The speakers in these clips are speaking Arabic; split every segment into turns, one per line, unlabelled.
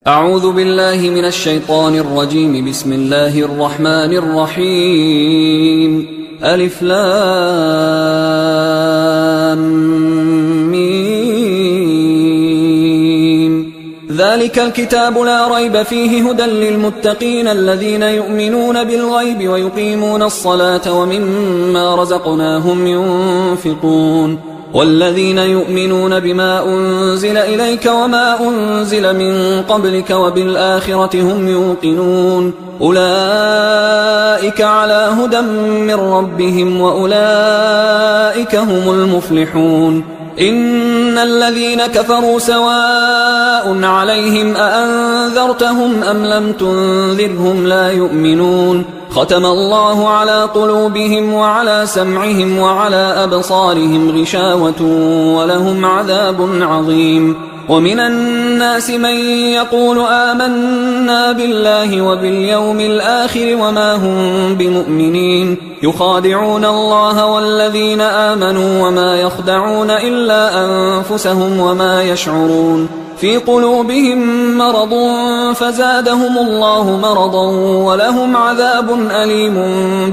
أعوذ بالله من الشيطان الرجيم. بسم الله الرحمن الرحيم. ألف لام ميم. ذلك الكتاب لا ريب فيه هدى للمتقين الذين يؤمنون بالغيب ويقيمون الصلاة ومما رزقناهم ينفقون والذين يؤمنون بما أنزل إليك وما أنزل من قبلك وبالآخرة هم يوقنون أولئك على هدى من ربهم وأولئك هم المفلحون. إن الذين كفروا سواء عليهم أأنذرتهم أم لم تنذرهم لا يؤمنون. ختم الله على قلوبهم وعلى سمعهم وعلى أبصارهم غشاوة ولهم عذاب عظيم. ومن الناس من يقول آمنا بالله وباليوم الآخر وما هم بمؤمنين يخادعون الله والذين آمنوا وما يخدعون إلا أنفسهم وما يشعرون. في قلوبهم مرض فزادهم الله مرضا ولهم عذاب أليم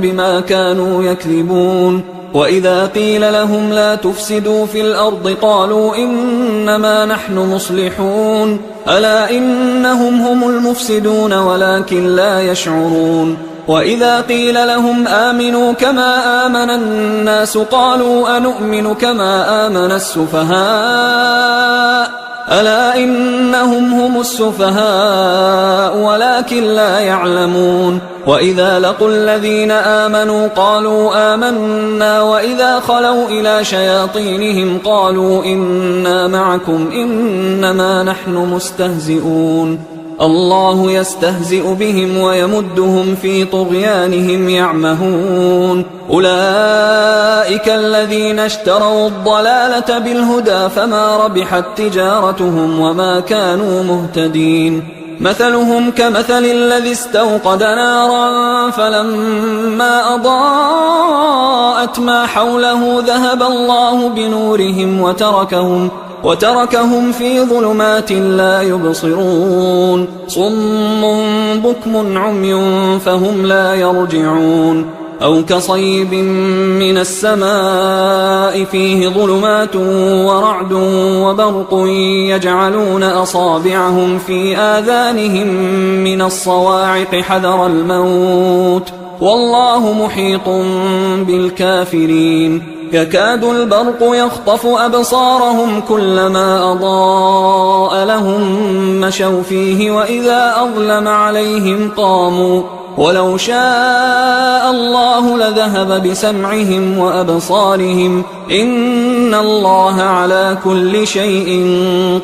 بما كانوا يكذبون. وإذا قيل لهم لا تفسدوا في الأرض قالوا إنما نحن مصلحون ألا إنهم هم المفسدون ولكن لا يشعرون. وإذا قيل لهم آمنوا كما آمن الناس قالوا أنؤمن كما آمن السفهاء ألا إنهم هم السفهاء ولكن لا يعلمون. وإذا لقوا الذين آمنوا قالوا آمنا وإذا خلوا إلى شياطينهم قالوا إنا معكم إنما نحن مستهزئون. الله يستهزئ بهم ويمدهم في طغيانهم يعمهون. أولئك الذين اشتروا الضلالة بالهدى فما ربحت تجارتهم وما كانوا مهتدين. مثلهم كمثل الذي استوقد نارا فلما أضاءت ما حوله ذهب الله بنورهم وتركهم في ظلمات لا يبصرون. صم بكم عمي فهم لا يرجعون. أو كصيب من السماء فيه ظلمات ورعد وبرق يجعلون أصابعهم في آذانهم من الصواعق حذر الموت والله محيط بالكافرين. يكاد البرق يخطف أبصارهم كلما أضاء لهم مشوا فيه وإذا أظلم عليهم قاموا ولو شاء الله لذهب بسمعهم وأبصارهم إن الله على كل شيء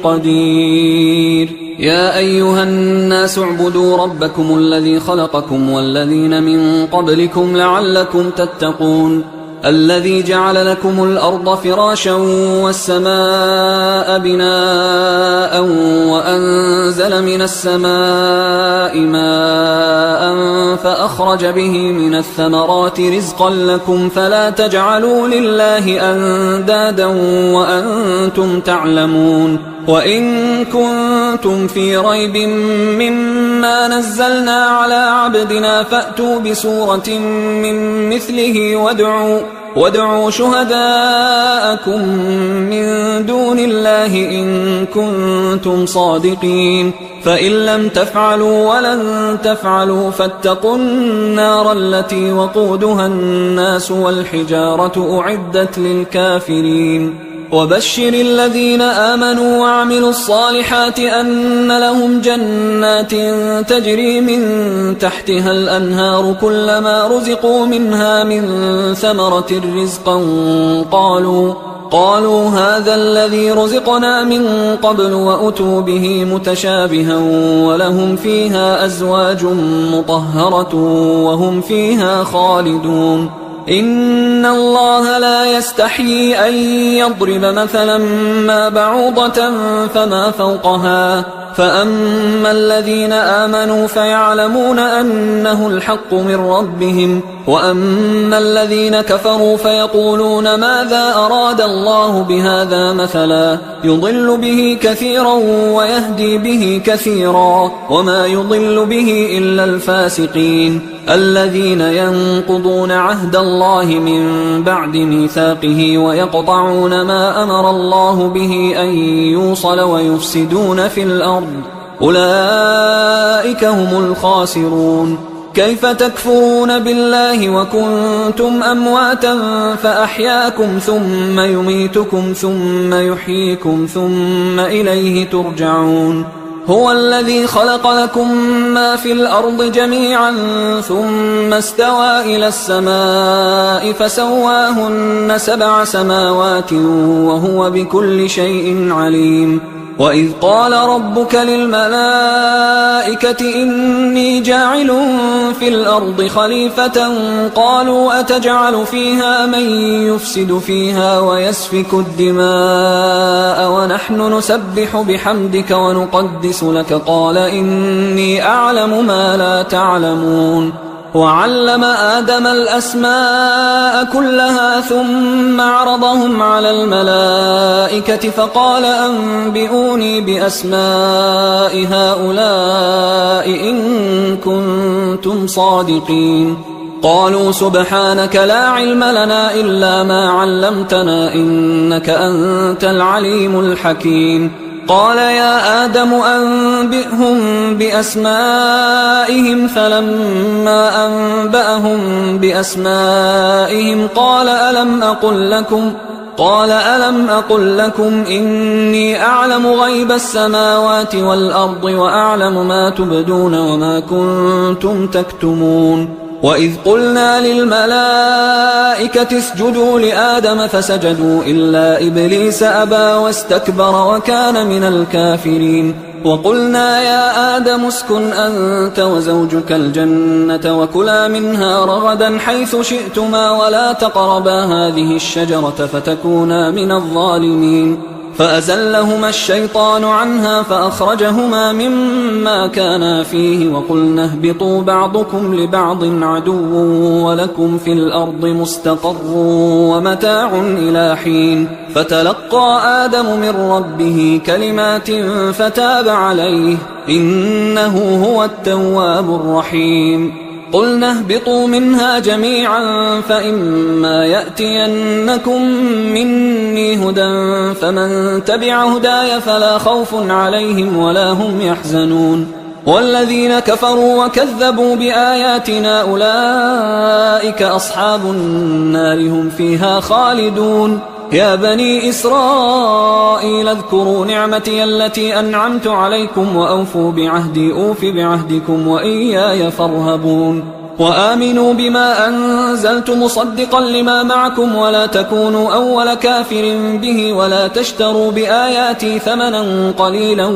قدير. يا أيها الناس اعبدوا ربكم الذي خلقكم والذين من قبلكم لعلكم تتقون الذي جعل لكم الأرض فراشا والسماء بناء وأنزل من السماء ماء فأخرج به من الثمرات رزقا لكم فلا تجعلوا لله أندادا وأنتم تعلمون. وإن كنتم في ريب مما نزلنا على عبدنا فأتوا بسورة من مثله وادعوا شهداءكم من دون الله إن كنتم صادقين. فإن لم تفعلوا ولن تفعلوا فاتقوا النار التي وقودها الناس والحجارة أعدت للكافرين. وبشر الذين آمنوا وعملوا الصالحات أن لهم جنات تجري من تحتها الأنهار كلما رزقوا منها من ثمرة رزقا قالوا هذا الذي رزقنا من قبل وأتوا به متشابها ولهم فيها أزواج مطهرة وهم فيها خالدون. إن الله لا يستحيي أن يضرب مثلا ما بعوضة فما فوقها فأما الذين آمنوا فيعلمون أنه الحق من ربهم، وأما الذين كفروا فيقولون ماذا أراد الله بهذا مثلا يضل به كثيرا ويهدي به كثيرا، وما يضل به إلا الفاسقين الذين ينقضون عهد الله من بعد ميثاقه ويقطعون ما أمر الله به أن يوصل ويفسدون في الأرض، أولئك هم الخاسرون. كيف تكفرون بالله وكنتم أمواتا فأحياكم ثم يميتكم ثم يحييكم ثم إليه ترجعون. هو الذي خلق لكم ما في الأرض جميعا ثم استوى إلى السماء فسواهن 7 سماوات وهو بكل شيء عليم. وإذ قال ربك للملائكة إني جاعل في الأرض خليفة قالوا أتجعل فيها من يفسد فيها ويسفك الدماء ونحن نسبح بحمدك ونقدس لك قال إني أعلم ما لا تعلمون. وعلم آدم الأسماء كلها ثم عرضهم على الملائكة فقال أنبئوني بأسماء هؤلاء إن كنتم صادقين. قالوا سبحانك لا علم لنا إلا ما علمتنا إنك أنت العليم الحكيم. قال يا آدم أنبئهم بأسمائهم فلما أنبأهم بأسمائهم قال ألم أقل لكم إني أعلم غيب السماوات والأرض وأعلم ما تبدون وما كنتم تكتمون. وإذ قلنا للملائكة اسجدوا لآدم فسجدوا إلا إبليس أبى واستكبر وكان من الكافرين. وقلنا يا آدم اسكن أنت وزوجك الجنة وكلا منها رغدا حيث شئتما ولا تقربا هذه الشجرة فتكونا من الظالمين. فأزلهما الشيطان عنها فأخرجهما مما كانا فيه وقلنا اهبطوا بعضكم لبعض عدو ولكم في الأرض مستقر ومتاع إلى حين. فتلقى آدم من ربه كلمات فتاب عليه إنه هو التواب الرحيم. قلنا اهبطوا منها جميعا فإما يأتينكم مني هدى فمن تبع هداي فلا خوف عليهم ولا هم يحزنون. والذين كفروا وكذبوا بآياتنا أولئك أصحاب النار هم فيها خالدون. يا بني إسرائيل اذكروا نعمتي التي أنعمت عليكم وأوفوا بعهدي أوف بعهدكم وإياي فارهبون. وآمنوا بما أنزلت مصدقا لما معكم ولا تكونوا أول كافر به ولا تشتروا بآياتي ثمنا قليلا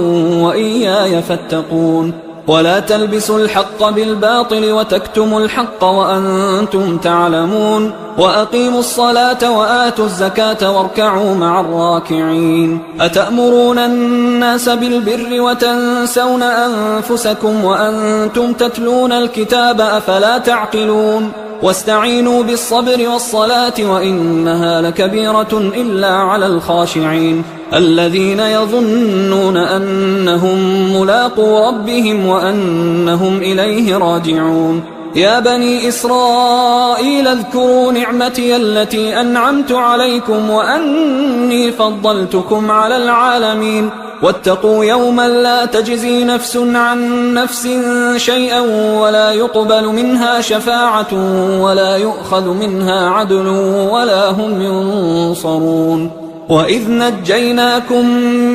وإياي فاتقون. ولا تلبسوا الحق بالباطل وتكتموا الحق وأنتم تعلمون. وأقيموا الصلاة وآتوا الزكاة واركعوا مع الراكعين. أتأمرون الناس بالبر وتنسون أنفسكم وأنتم تتلون الكتاب أفلا تعقلون. واستعينوا بالصبر والصلاة وإنها لكبيرة إلا على الخاشعين الذين يظنون أنهم ملاقو ربهم وأنهم إليه راجعون. يا بني إسرائيل اذكروا نعمتي التي أنعمت عليكم وأني فضلتكم على العالمين. واتقوا يوما لا تجزي نفس عن نفس شيئا ولا يقبل منها شفاعة ولا يؤخذ منها عدل ولا هم ينصرون. وإذ نجيناكم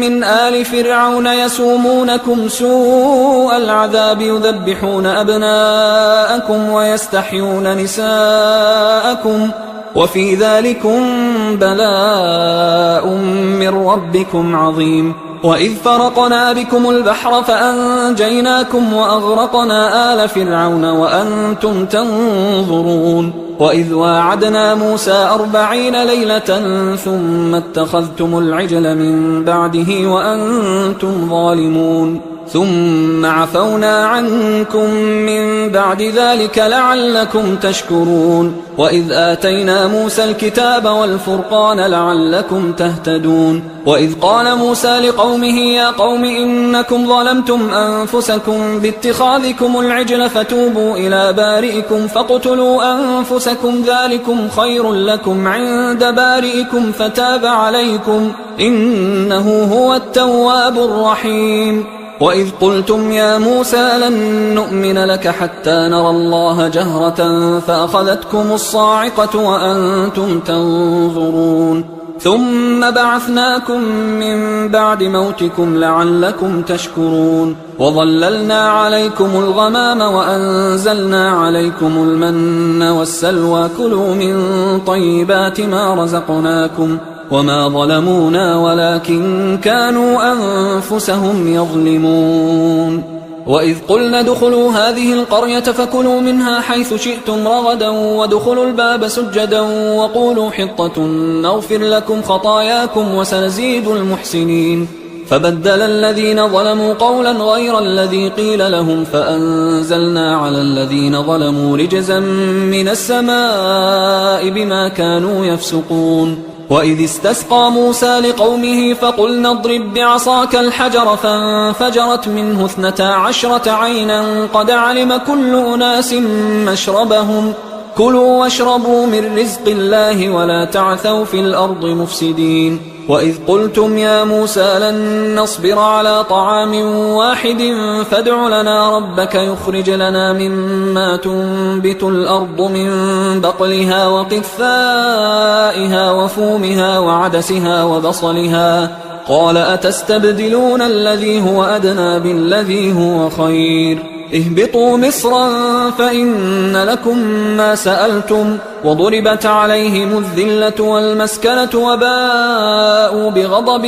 من آل فرعون يسومونكم سوء العذاب يذبحون أبناءكم ويستحيون نساءكم وفي ذلكم بلاء من ربكم عظيم. وإذ فرقنا بكم البحر فأنجيناكم وأغرقنا آل فرعون وأنتم تنظرون. وإذ واعدنا موسى 40 ليلة ثم اتخذتم العجل من بعده وأنتم ظالمون. ثم عفونا عنكم من بعد ذلك لعلكم تشكرون وإذ آتينا موسى الكتاب والفرقان لعلكم تهتدون وإذ قال موسى لقومه يا قوم إنكم ظلمتم أنفسكم باتخاذكم العجل فتوبوا إلى بارئكم فاقتلوا أنفسكم ذلكم خير لكم عند بارئكم فتاب عليكم إنه هو التواب الرحيم وإذ قلتم يا موسى لن نؤمن لك حتى نرى الله جهرة فأخذتكم الصاعقة وأنتم تنظرون ثم بعثناكم من بعد موتكم لعلكم تشكرون وظللنا عليكم الغمام وأنزلنا عليكم المن والسلوى كلوا من طيبات ما رزقناكم وما ظلمونا ولكن كانوا أنفسهم يظلمون وإذ قلنا ادخلوا هذه القرية فكلوا منها حيث شئتم رغدا وادخلوا الباب سجدا وقولوا حطة نغفر لكم خطاياكم وسنزيد المحسنين فبدل الذين ظلموا قولا غير الذي قيل لهم فأنزلنا على الذين ظلموا رجزا من السماء بما كانوا يفسقون وإذ استسقى موسى لقومه فقلنا اضرب بعصاك الحجر فانفجرت منه 12 عينا قد علم كل أناس مشربهم كلوا واشربوا من رزق الله ولا تعثوا في الأرض مفسدين وإذ قلتم يا موسى لن نصبر على طعام واحد فادع لنا ربك يخرج لنا مما تنبت الأرض من بقلها وقثائها وفومها وعدسها وبصلها قال أتستبدلون الذي هو أدنى بالذي هو خير اهبطوا مصرا فإن لكم ما سألتم وضربت عليهم الذلة والمسكنة وباءوا بغضب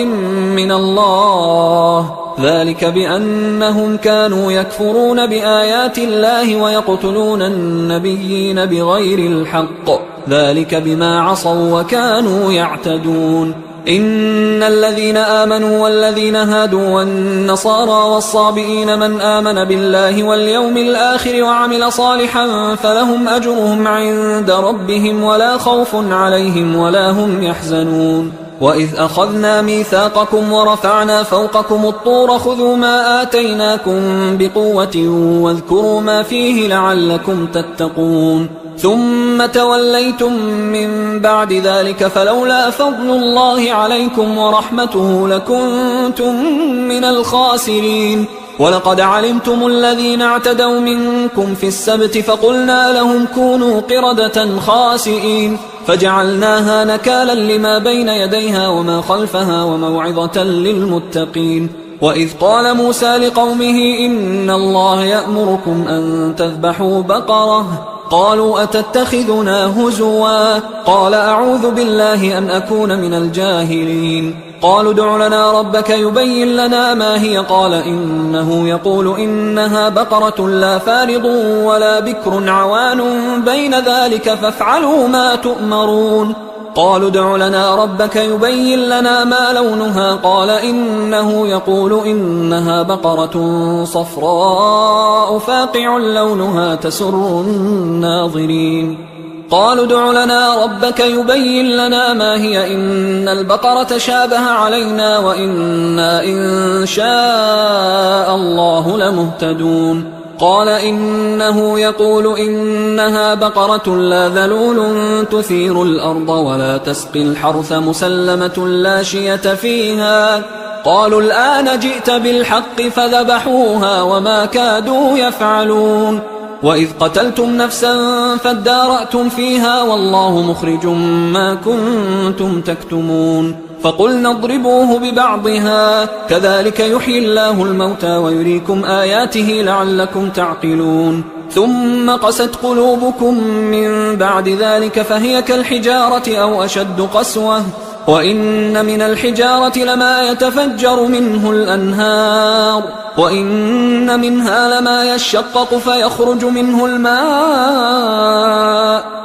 من الله ذلك بأنهم كانوا يكفرون بآيات الله ويقتلون النبيين بغير الحق ذلك بما عصوا وكانوا يعتدون إن الذين آمنوا والذين هادوا والنصارى والصابئين من آمن بالله واليوم الآخر وعمل صالحا فلهم أجرهم عند ربهم ولا خوف عليهم ولا هم يحزنون وإذ أخذنا ميثاقكم ورفعنا فوقكم الطور خذوا ما آتيناكم بقوة واذكروا ما فيه لعلكم تتقون ثم توليتم من بعد ذلك فلولا فضل الله عليكم ورحمته لكنتم من الخاسرين ولقد علمتم الذين اعتدوا منكم في السبت فقلنا لهم كونوا قردة خاسئين فجعلناها نكالا لما بين يديها وما خلفها وموعظة للمتقين وإذ قال موسى لقومه إن الله يأمركم أن تذبحوا بقرة قالوا أتتخذنا هزوا قال أعوذ بالله أن أكون من الجاهلين قالوا ادع لنا ربك يبين لنا ما هي قال إنه يقول إنها بقرة لا فارض ولا بكر عوان بين ذلك فافعلوا ما تؤمرون قالوا ادع لنا ربك يبين لنا ما لونها قال إنه يقول إنها بقرة صفراء فاقع لونها تسر الناظرين قالوا ادع لنا ربك يبين لنا ما هي إن البقرة شابه علينا وإنا إن شاء الله لمهتدون قال إنه يقول إنها بقرة لا ذلول تثير الأرض ولا تسقي الحرث مسلمة لا شية فيها قالوا الآن جئت بالحق فذبحوها وما كادوا يفعلون وإذ قتلتم نفسا فادارأتم فيها والله مخرج ما كنتم تكتمون فقلنا اضربوه ببعضها كذلك يحيي الله الموتى ويريكم آياته لعلكم تعقلون ثم قست قلوبكم من بعد ذلك فهي كالحجارة أو أشد قسوة وإن من الحجارة لما يتفجر منه الأنهار وإن منها لما يشقق فيخرج منه الماء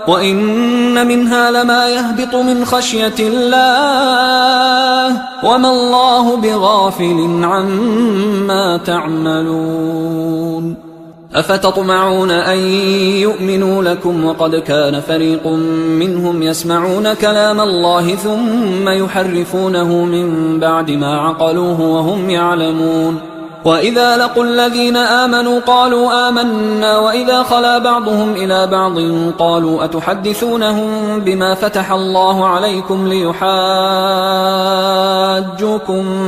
وإن منها لما يهبط من خشية الله وما الله بغافل عما تعملون أفتطمعون أن يؤمنوا لكم وقد كان فريق منهم يسمعون كلام الله ثم يحرفونه من بعد ما عقلوه وهم يعلمون وإذا لقوا الذين آمنوا قالوا آمنا وإذا خلا بعضهم إلى بعض قالوا أتحدثونهم بما فتح الله عليكم ليحاجوكم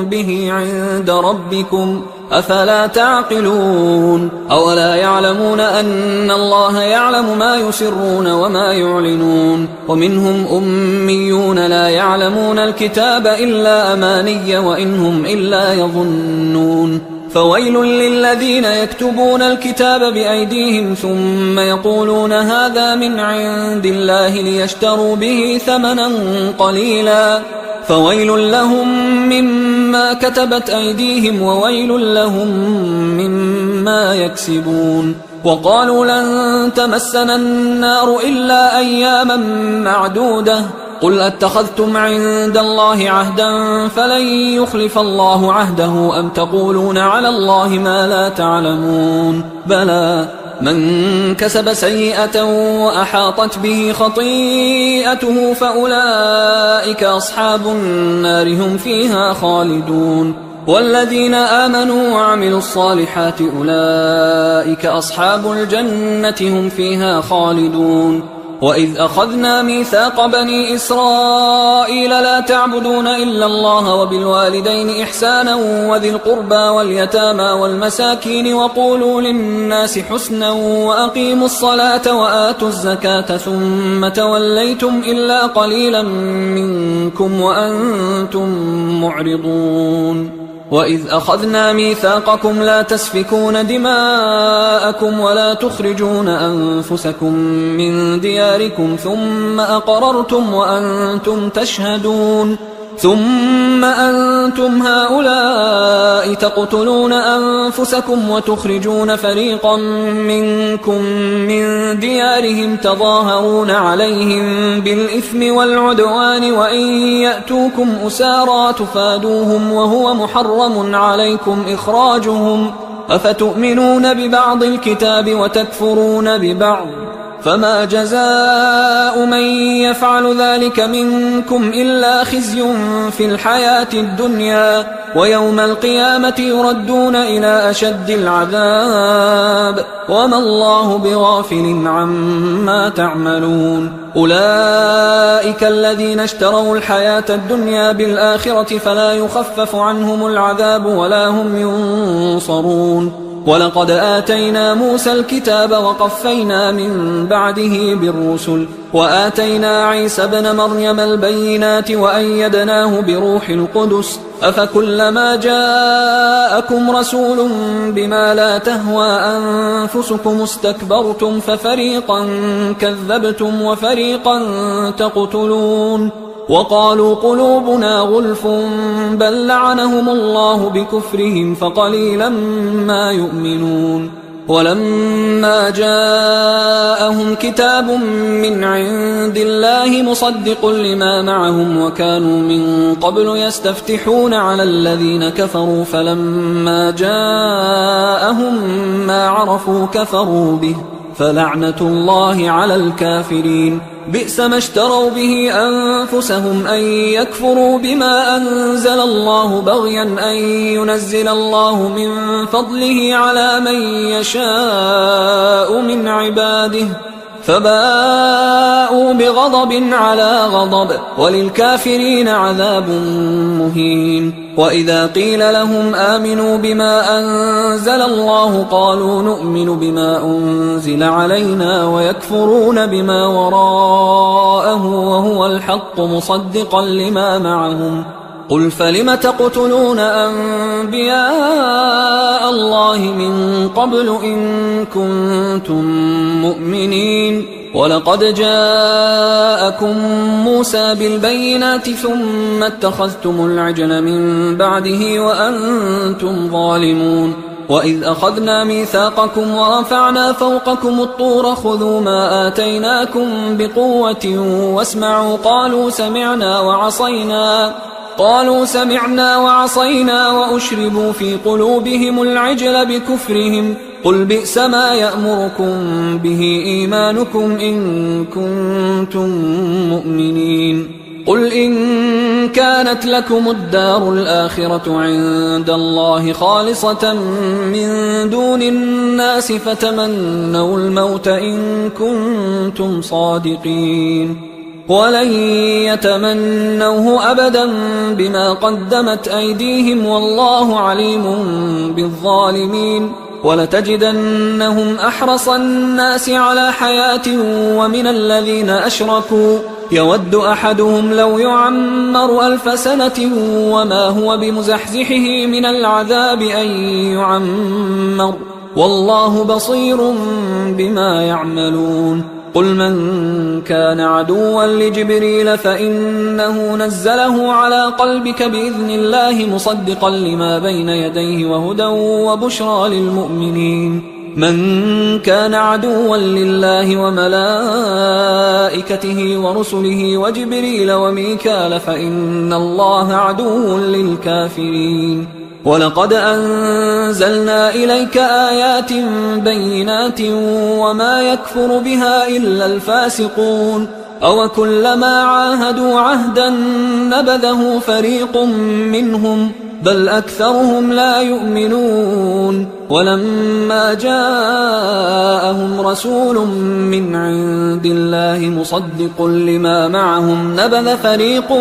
به عند ربكم أفلا تعقلون أولا يعلمون أن الله يعلم ما يسرون وما يعلنون ومنهم أميون لا يعلمون الكتاب إلا أماني وإنهم إلا يظنون فويل للذين يكتبون الكتاب بأيديهم ثم يقولون هذا من عند الله ليشتروا به ثمنا قليلا فويل لهم مما كتبت أيديهم وويل لهم مما يكسبون وقالوا لن تمسنا النار إلا أياما معدودة قل أتخذتم عند الله عهدا فلن يخلف الله عهده أم تقولون على الله ما لا تعلمون بلى من كسب سيئة وأحاطت به خطيئته فأولئك أصحاب النار هم فيها خالدون والذين آمنوا وعملوا الصالحات أولئك أصحاب الجنة هم فيها خالدون وإذ أخذنا ميثاق بني إسرائيل لا تعبدون إلا الله وبالوالدين إحسانا وذي القربى واليتامى والمساكين وقولوا للناس حسنا وأقيموا الصلاة وآتوا الزكاة ثم توليتم إلا قليلا منكم وأنتم معرضون وإذ أخذنا ميثاقكم لا تسفكون دماءكم ولا تخرجون أنفسكم من دياركم ثم أقررتم وأنتم تشهدون ثم أنتم هؤلاء تقتلون أنفسكم وتخرجون فريقا منكم من ديارهم تظاهرون عليهم بالإثم والعدوان وإن يأتوكم أسارى تفادوهم وهو محرم عليكم إخراجهم أفتؤمنون ببعض الكتاب وتكفرون ببعض فما جزاء من يفعل ذلك منكم إلا خزي في الحياة الدنيا ويوم القيامة يردون إلى أشد العذاب وما الله بغافل عما تعملون أولئك الذين اشتروا الحياة الدنيا بالآخرة فلا يخفف عنهم العذاب ولا هم ينصرون ولقد آتينا موسى الكتاب وقفينا من بعده بالرسل وآتينا عيسى ابن مريم البينات وأيدناه بروح القدس أفكلما جاءكم رسول بما لا تهوى أنفسكم استكبرتم ففريقا كذبتم وفريقا تقتلون وقالوا قلوبنا غلف بل لعنهم الله بكفرهم فقليلا ما يؤمنون ولما جاءهم كتاب من عند الله مصدق لما معهم وكانوا من قبل يستفتحون على الذين كفروا فلما جاءهم ما عرفوا كفروا به فلعنة الله على الكافرين بئس ما اشتروا به أنفسهم أن يكفروا بما أنزل الله بغيا أن ينزل الله من فضله على من يشاء من عباده فباءوا بغضب على غضب وللكافرين عذاب مهين وإذا قيل لهم آمنوا بما أنزل الله قالوا نؤمن بما أنزل علينا ويكفرون بما وراءه وهو الحق مصدقا لما معهم قل فلم تقتلون أنبياء الله من قبل إن كنتم مؤمنين ولقد جاءكم موسى بالبينات ثم اتخذتم العجل من بعده وأنتم ظالمون وإذ أخذنا ميثاقكم ورفعنا فوقكم الطور خذوا ما آتيناكم بقوة واسمعوا قالوا سمعنا وعصينا وأشربوا في قلوبهم العجل بكفرهم قل بئس ما يأمركم به إيمانكم إن كنتم مؤمنين قل إن كانت لكم الدار الآخرة عند الله خالصة من دون الناس فتمنوا الموت إن كنتم صادقين ولن يتمنوه أبدا بما قدمت أيديهم والله عليم بالظالمين ولتجدنهم أحرص الناس على حياة ومن الذين أشركوا يود أحدهم لو يعمر 1000 سنة وما هو بمزحزحه من العذاب أن يعمر والله بصير بما يعملون قل من كان عدوا لجبريل فإنه نزله على قلبك بإذن الله مصدقا لما بين يديه وهدى وبشرى للمؤمنين من كان عدوا لله وملائكته ورسله وجبريل وميكال فإن الله عدو للكافرين ولقد أنزلنا إليك آيات بينات وما يكفر بها إلا الفاسقون أوكلما عاهدوا عهدا نبذه فريق منهم بل أكثرهم لا يؤمنون ولما جاءهم رسول من عند الله مصدق لما معهم نبذ فريق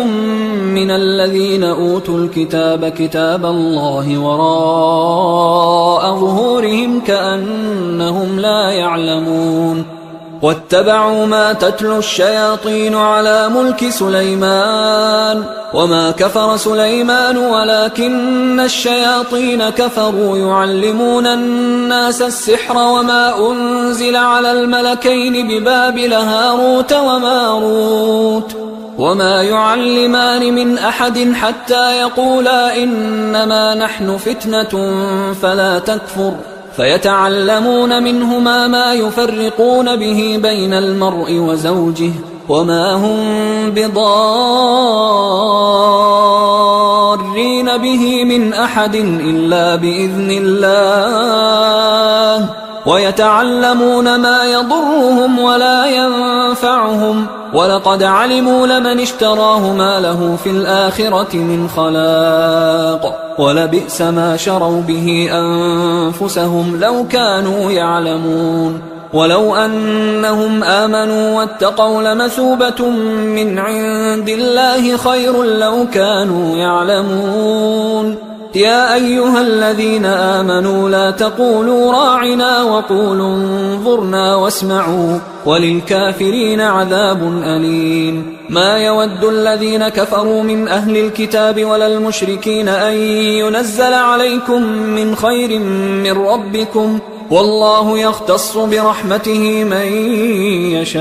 من الذين أوتوا الكتاب كتاب الله وراء ظهورهم كأنهم لا يعلمون واتبعوا ما تتلو الشياطين على ملك سليمان وما كفر سليمان ولكن الشياطين كفروا يعلمون الناس السحر وما أنزل على الملكين ببابل هاروت وماروت وما يعلمان من أحد حتى يقولا إنما نحن فتنة فلا تكفر فيتعلمون منهما ما يفرقون به بين المرء وزوجه وما هم بضارين به من أحد إلا بإذن الله ويتعلمون ما يضرهم ولا ينفعهم ولقد علموا لمن اشتراه ما له في الآخرة من خلاق ولبئس ما شروا به أنفسهم لو كانوا يعلمون ولو أنهم آمنوا واتقوا لمثوبة من عند الله خير لو كانوا يعلمون يا أيها الذين آمنوا لا تقولوا راعنا وقولوا انظرنا واسمعوا وللكافرين عذاب أليم ما يود الذين كفروا من أهل الكتاب ولا المشركين أن ينزل عليكم من خير من ربكم والله يختص برحمته من يشاء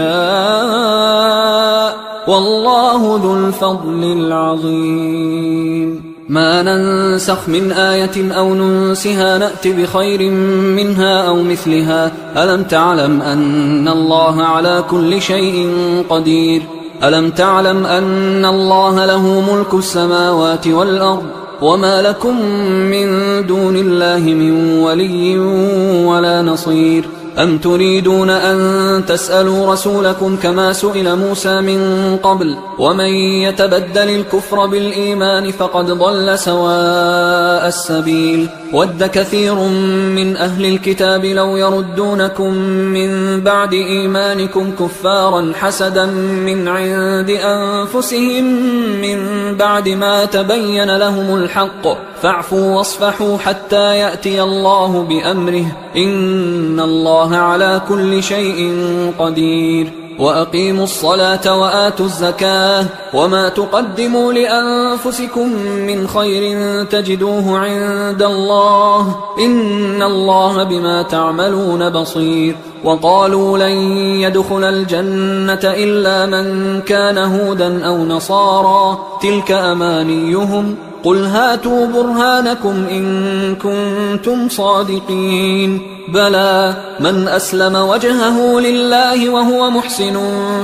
والله ذو الفضل العظيم ما ننسخ من آية أو ننسها نأت بخير منها أو مثلها ألم تعلم أن الله على كل شيء قدير ألم تعلم أن الله له ملك السماوات والأرض وما لكم من دون الله من ولي ولا نصير أم تريدون أن تسألوا رسولكم كما سئل موسى من قبل ومن يتبدل الكفر بالإيمان فقد ضل سواء السبيل ود كثير من أهل الكتاب لو يردونكم من بعد إيمانكم كفارا حسدا من عند أنفسهم من بعد ما تبين لهم الحق فاعفوا واصفحوا حتى يأتي الله بأمره إن الله على كل شيء قدير وأقيموا الصلاة وآتوا الزكاة وما تقدموا لأنفسكم من خير تجدوه عند الله إن الله بما تعملون بصير وقالوا لن يدخل الجنة إلا من كان هودا أو نصارى تلك أمانيهم قل هاتوا برهانكم إن كنتم صادقين بلى من أسلم وجهه لله وهو محسن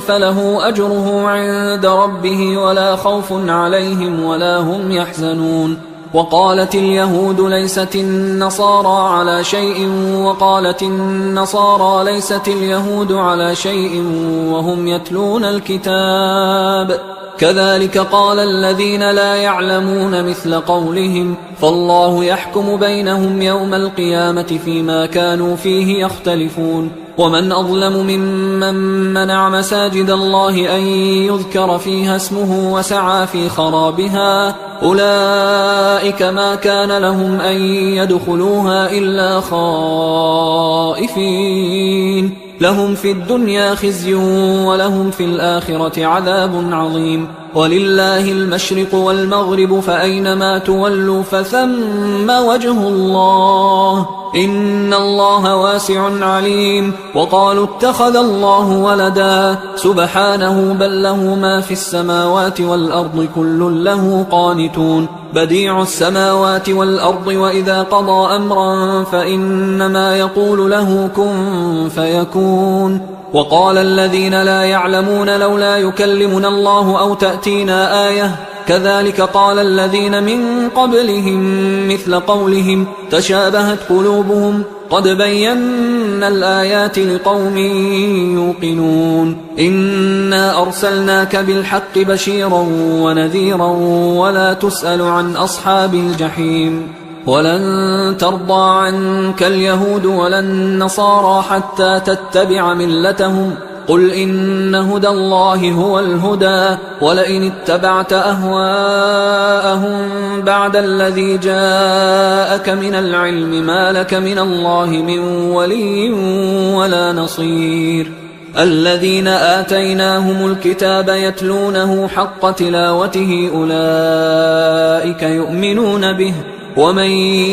فله أجره عند ربه ولا خوف عليهم ولا هم يحزنون وقالت اليهود ليست النصارى على شيء وقالت النصارى ليست اليهود على شيء وهم يتلون الكتاب كذلك قال الذين لا يعلمون مثل قولهم فالله يحكم بينهم يوم القيامة فيما كانوا فيه يختلفون ومن أظلم ممن منع مساجد الله أن يذكر فيها اسمه وسعى في خرابها أولئك ما كان لهم أن يدخلوها إلا خائفين لهم في الدنيا خزي ولهم في الآخرة عذاب عظيم ولله المشرق والمغرب فأينما تولوا فثم وجه الله إن الله واسع عليم وقالوا اتخذ الله ولدا سبحانه بل له ما في السماوات والأرض كل له قانتون بديع السماوات والأرض وإذا قضى أمرا فإنما يقول له كن فيكون وقال الذين لا يعلمون لولا يكلمنا الله أو تأتينا آية كذلك قال الذين من قبلهم مثل قولهم تشابهت قلوبهم قد بينا الآيات لقوم يوقنون إنا أرسلناك بالحق بشيرا ونذيرا ولا تسأل عن أصحاب الجحيم ولن ترضى عنك اليهود ولا النصارى حتى تتبع ملتهم قل إن هدى الله هو الهدى ولئن اتبعت أهواءهم بعد الذي جاءك من العلم ما لك من الله من ولي ولا نصير الذين آتيناهم الكتاب يتلونه حق تلاوته أولئك يؤمنون به ومن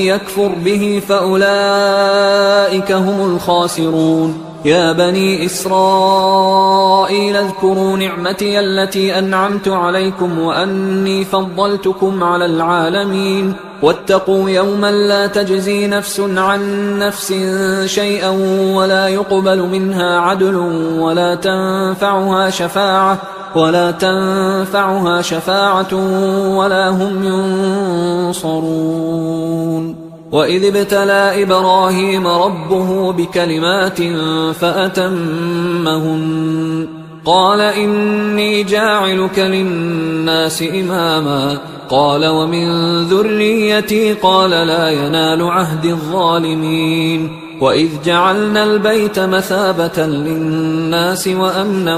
يكفر به فأولئك هم الخاسرون يا بني إسرائيل اذكروا نعمتي التي أنعمت عليكم وأني فضلتكم على العالمين واتقوا يوما لا تجزي نفس عن نفس شيئا ولا يقبل منها عدل ولا تنفعها شفاعة ولا هم ينصرون وإذ ابتلى إبراهيم ربه بكلمات فأتمهن قال إني جاعلك للناس إماما قال ومن ذريتي قال لا ينال عهد الظالمين وإذ جعلنا البيت مثابة للناس وأمنا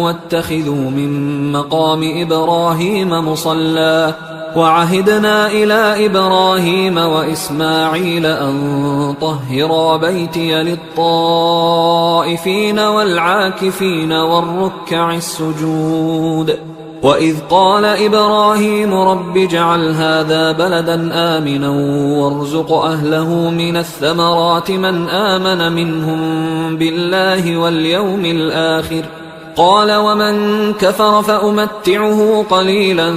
واتخذوا من مقام إبراهيم مصلى وعهدنا إلى إبراهيم وإسماعيل أن طهرا بيتي للطائفين والعاكفين والركع السجود وإذ قال إبراهيم رب اجعل هذا بلدا آمنا وارزق أهله من الثمرات من آمن منهم بالله واليوم الآخر قال ومن كفر فأمتعه قليلا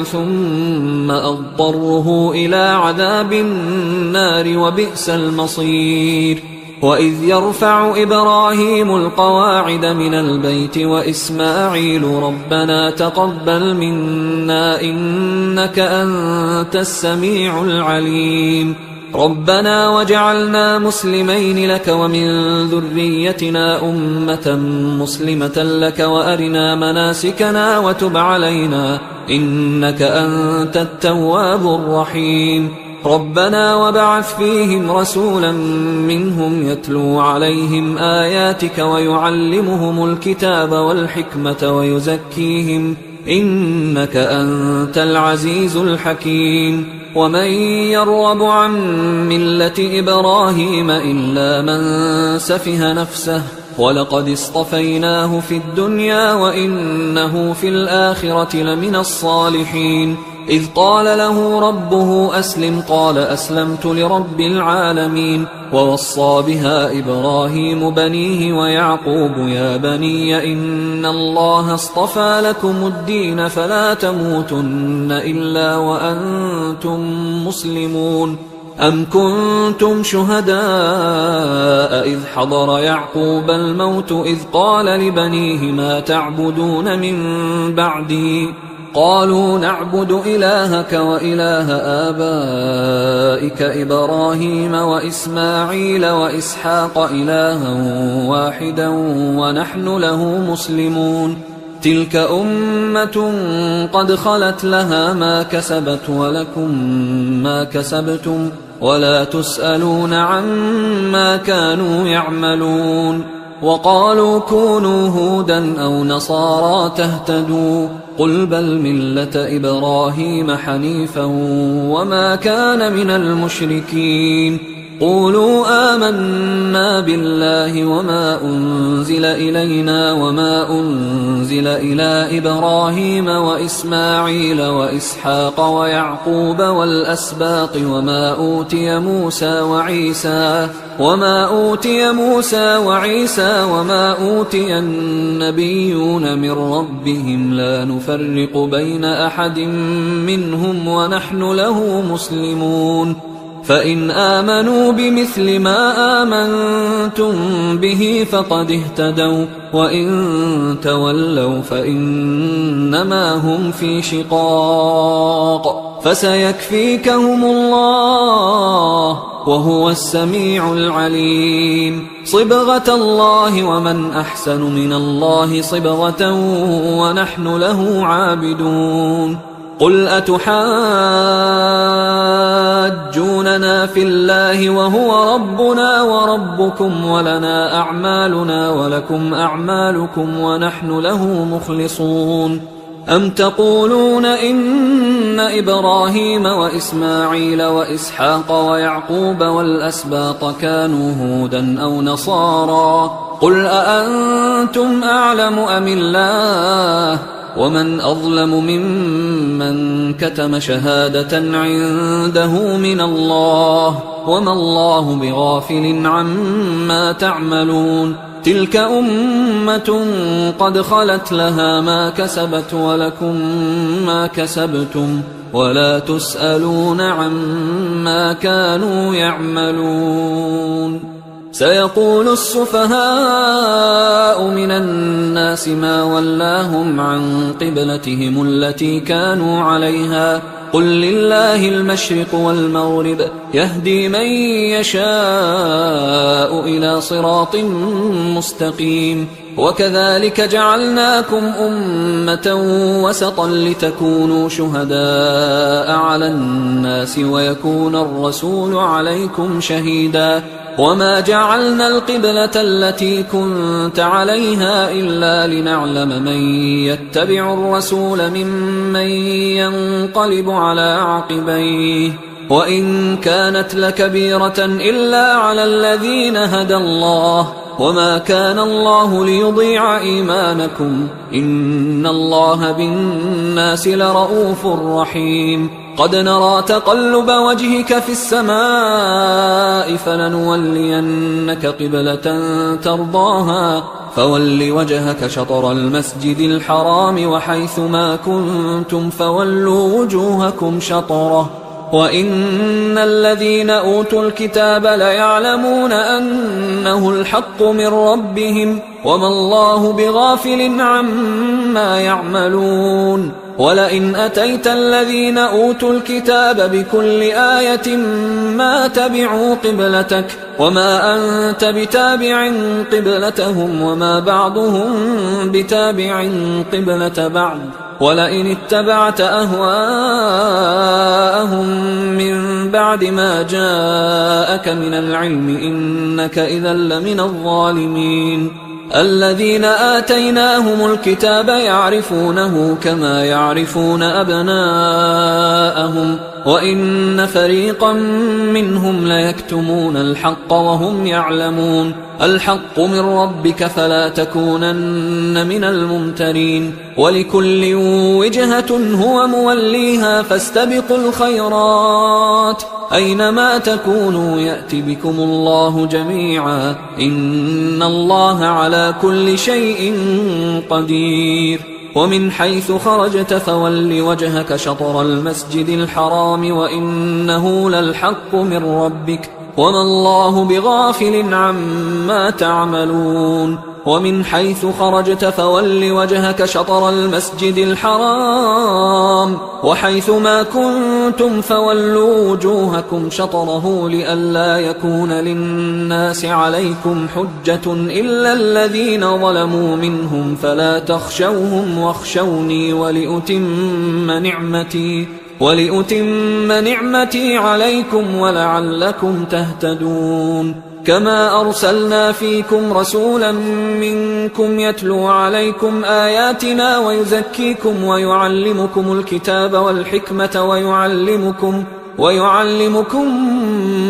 ثم أضطره إلى عذاب النار وبئس المصير وإذ يرفع إبراهيم القواعد من البيت وإسماعيل ربنا تقبل منا إنك أنت السميع العليم ربنا وجعلنا مسلمين لك ومن ذريتنا أمة مسلمة لك وأرنا مناسكنا وتب علينا إنك أنت التواب الرحيم ربنا وابعث فيهم رسولا منهم يتلو عليهم آياتك ويعلمهم الكتاب والحكمة ويزكيهم إنك أنت العزيز الحكيم ومن يرغب عن ملة إبراهيم إلا من سفه نفسه ولقد اصطفيناه في الدنيا وإنه في الآخرة لمن الصالحين إذ قال له ربه أسلم قال أسلمت لرب العالمين ووصى بها إبراهيم بنيه ويعقوب يا بني إن الله اصطفى لكم الدين فلا تموتن إلا وأنتم مسلمون أم كنتم شهداء إذ حضر يعقوب الموت إذ قال لبنيه ما تعبدون من بعدي قالوا نعبد إلهك وإله آبائك إبراهيم وإسماعيل وإسحاق إلها واحدا ونحن له مسلمون تلك أمة قد خلت لها ما كسبت ولكم ما كسبتم ولا تسألون عما كانوا يعملون وقالوا كونوا هودا أو نصارى تهتدوا قل بل ملة إبراهيم حنيفا وما كان من المشركين قولوا آمنا بالله وما أنزل إلينا وما أنزل إلى إبراهيم وإسماعيل وإسحاق ويعقوب والأسباط وما أوتي موسى وعيسى وما أوتي النبيون من ربهم لا نفرق بين أحد منهم ونحن له مسلمون فإن آمنوا بمثل ما آمنتم به فقد اهتدوا وإن تولوا فإنما هم في شقاق فسيكفيكهم الله وهو السميع العليم صبغة الله ومن أحسن من الله صبغة ونحن له عابدون قل أتحاجوننا في الله وهو ربنا وربكم ولنا أعمالنا ولكم أعمالكم ونحن له مخلصون أم تقولون إن إبراهيم وإسماعيل وإسحاق ويعقوب والأسباط كانوا هودا أو نصارى قل أأنتم أعلم أم الله ومن أظلم ممن كتم شهادة عنده من الله وما الله بغافل عما تعملون تلك أمة قد خلت لها ما كسبت ولكم ما كسبتم ولا تسألون عما كانوا يعملون سيقول السفهاء من الناس ما ولاهم عن قبلتهم التي كانوا عليها قل لله المشرق والمغرب يهدي من يشاء إلى صراط مستقيم وكذلك جعلناكم أمة وسطا لتكونوا شهداء على الناس ويكون الرسول عليكم شهيدا وما جعلنا القبلة التي كنت عليها إلا لنعلم من يتبع الرسول ممن ينقلب على عقبيه وإن كانت لكبيرة إلا على الذين هدى الله وما كان الله ليضيع إيمانكم إن الله بالناس لرؤوف رحيم قد نرى تقلب وجهك في السماء فلنولينك قبلة ترضاها فول وجهك شطر المسجد الحرام وحيث ما كنتم فولوا وجوهكم شطره وإن الذين أوتوا الكتاب ليعلمون أنه الحق من ربهم وما الله بغافل عما يعملون ولئن أتيت الذين أوتوا الكتاب بكل آية ما تبعوا قبلتك وما أنت بتابع قبلتهم وما بعضهم بتابع قبلة بعض ولئن اتبعت أهواءهم من بعد ما جاءك من العلم إنك إذا لمن الظالمين الذين آتيناهم الكتاب يعرفونه كما يعرفون أبناءهم وإن فريقا منهم ليكتمون الحق وهم يعلمون الحق من ربك فلا تكونن من الممترين ولكل وجهة هو موليها فاستبقوا الخيرات أينما تكونوا يأت بكم الله جميعا إن الله على كل شيء قدير ومن حيث خرجت فول وجهك شطر المسجد الحرام وإنه للحق من ربك وما الله بغافل عما تعملون ومن حيث خرجت فول وجهك شطر المسجد الحرام وحيث ما كنتم فولوا وجوهكم شطره لئلا يكون للناس عليكم حجة إلا الذين ظلموا منهم فلا تخشوهم واخشوني ولأتم نعمتي عليكم ولعلكم تهتدون كما أرسلنا فيكم رسولا منكم يتلو عليكم آياتنا ويزكيكم ويعلمكم الكتاب والحكمة ويعلمكم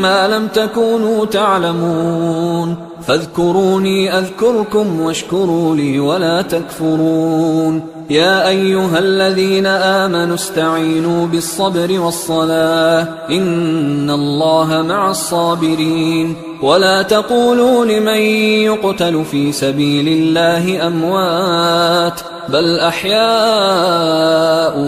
ما لم تكونوا تعلمون فاذكروني أذكركم واشكروا لي ولا تكفرون يا أيها الذين آمنوا استعينوا بالصبر والصلاة إن الله مع الصابرين ولا تقولوا لمن يقتل في سبيل الله أموات بل أحياء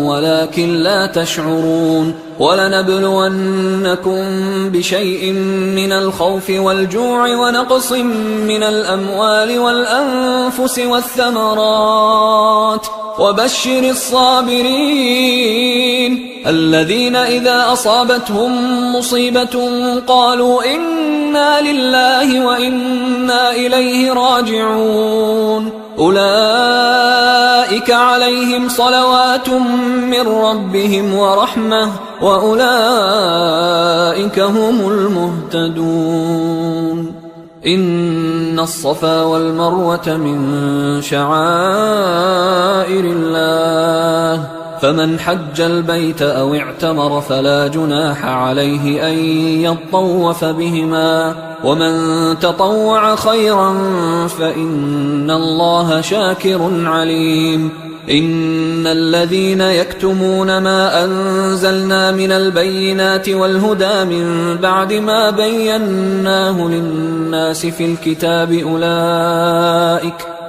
ولكن لا تشعرون ولنبلونكم بشيء من الخوف والجوع ونقص من الأموال والأنفس والثمرات وبشر الصابرين الذين إذا أصابتهم مصيبة قالوا إنا لله وإنا إليه راجعون أولئك عليهم صلوات من ربهم ورحمة وأولئك هم المهتدون إن الصفا والمروة من شعائر الله فمن حج البيت أو اعتمر فلا جناح عليه أن يطوف بهما ومن تطوع خيرا فإن الله شاكر عليم إن الذين يكتمون ما أنزلنا من البينات والهدى من بعد ما بيناه للناس في الكتاب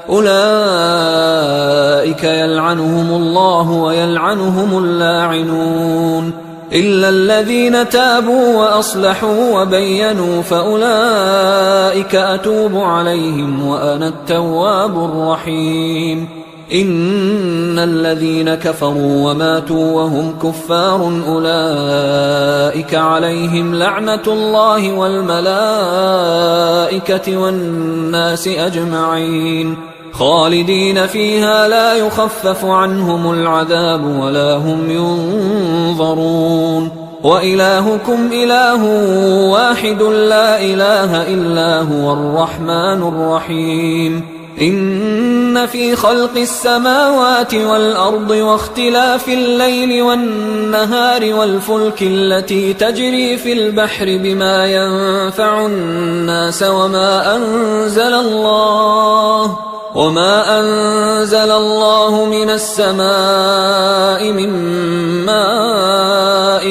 أولئك يلعنهم الله ويلعنهم اللاعنون إلا الذين تابوا وأصلحوا وبينوا فأولئك أتوب عليهم وأنا التواب الرحيم إن الذين كفروا وماتوا وهم كفار أولئك عليهم لعنة الله والملائكة والناس أجمعين خالدين فيها لا يخفف عنهم العذاب ولا هم ينظرون وإلهكم إله واحد لا إله إلا هو الرحمن الرحيم إن في خلق السماوات والأرض واختلاف الليل والنهار والفلك التي تجري في البحر بما ينفع الناس وما أنزل الله من السماء من ماء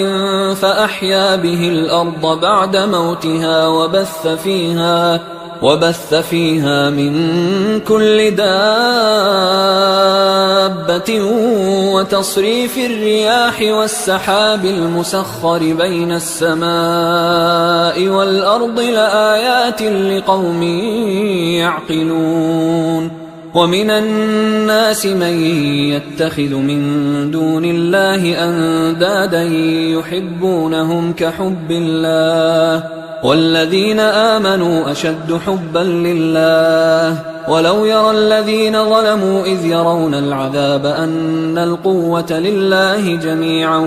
فأحيا به الأرض بعد موتها وبث فيها من كل دابة وتصريف الرياح والسحاب المسخر بين السماء والأرض لآيات لقوم يعقلون ومن الناس من يتخذ من دون الله أندادا يحبونهم كحب الله والذين آمنوا أشد حبا لله ولو يرى الذين ظلموا إذ يرون العذاب أن القوة لله جميعا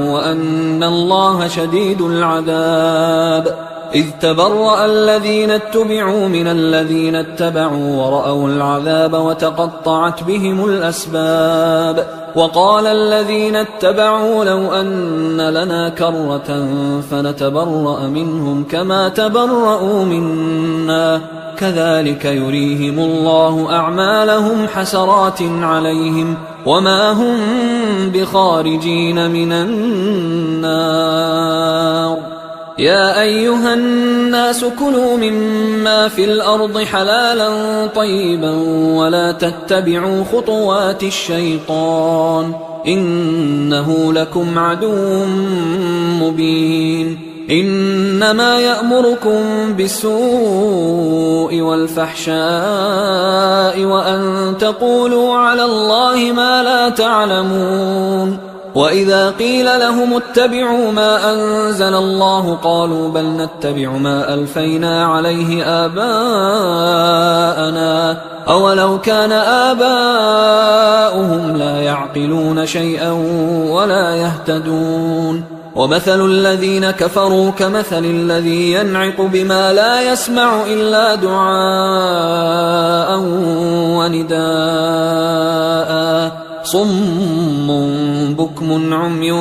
وأن الله شديد العذاب إذ تبرأ الذين اتبعوا من الذين اتبعوا ورأوا العذاب وتقطعت بهم الأسباب وقال الذين اتبعوا لو أن لنا كرة فنتبرأ منهم كما تبرأوا منا كذلك يريهم الله أعمالهم حسرات عليهم وما هم بخارجين من النار. يا أيها الناس كلوا مما في الأرض حلالا طيبا ولا تتبعوا خطوات الشيطان إنه لكم عدو مبين. إنما يأمركم بالسوء والفحشاء وأن تقولوا على الله ما لا تعلمون. وإذا قيل لهم اتبعوا ما أنزل الله قالوا بل نتبع ما ألفينا عليه آباءنا أولو كان آباؤهم لا يعقلون شيئا ولا يهتدون. ومثل الذين كفروا كمثل الذي ينعق بما لا يسمع إلا دعاء ونداء صم بكم عمي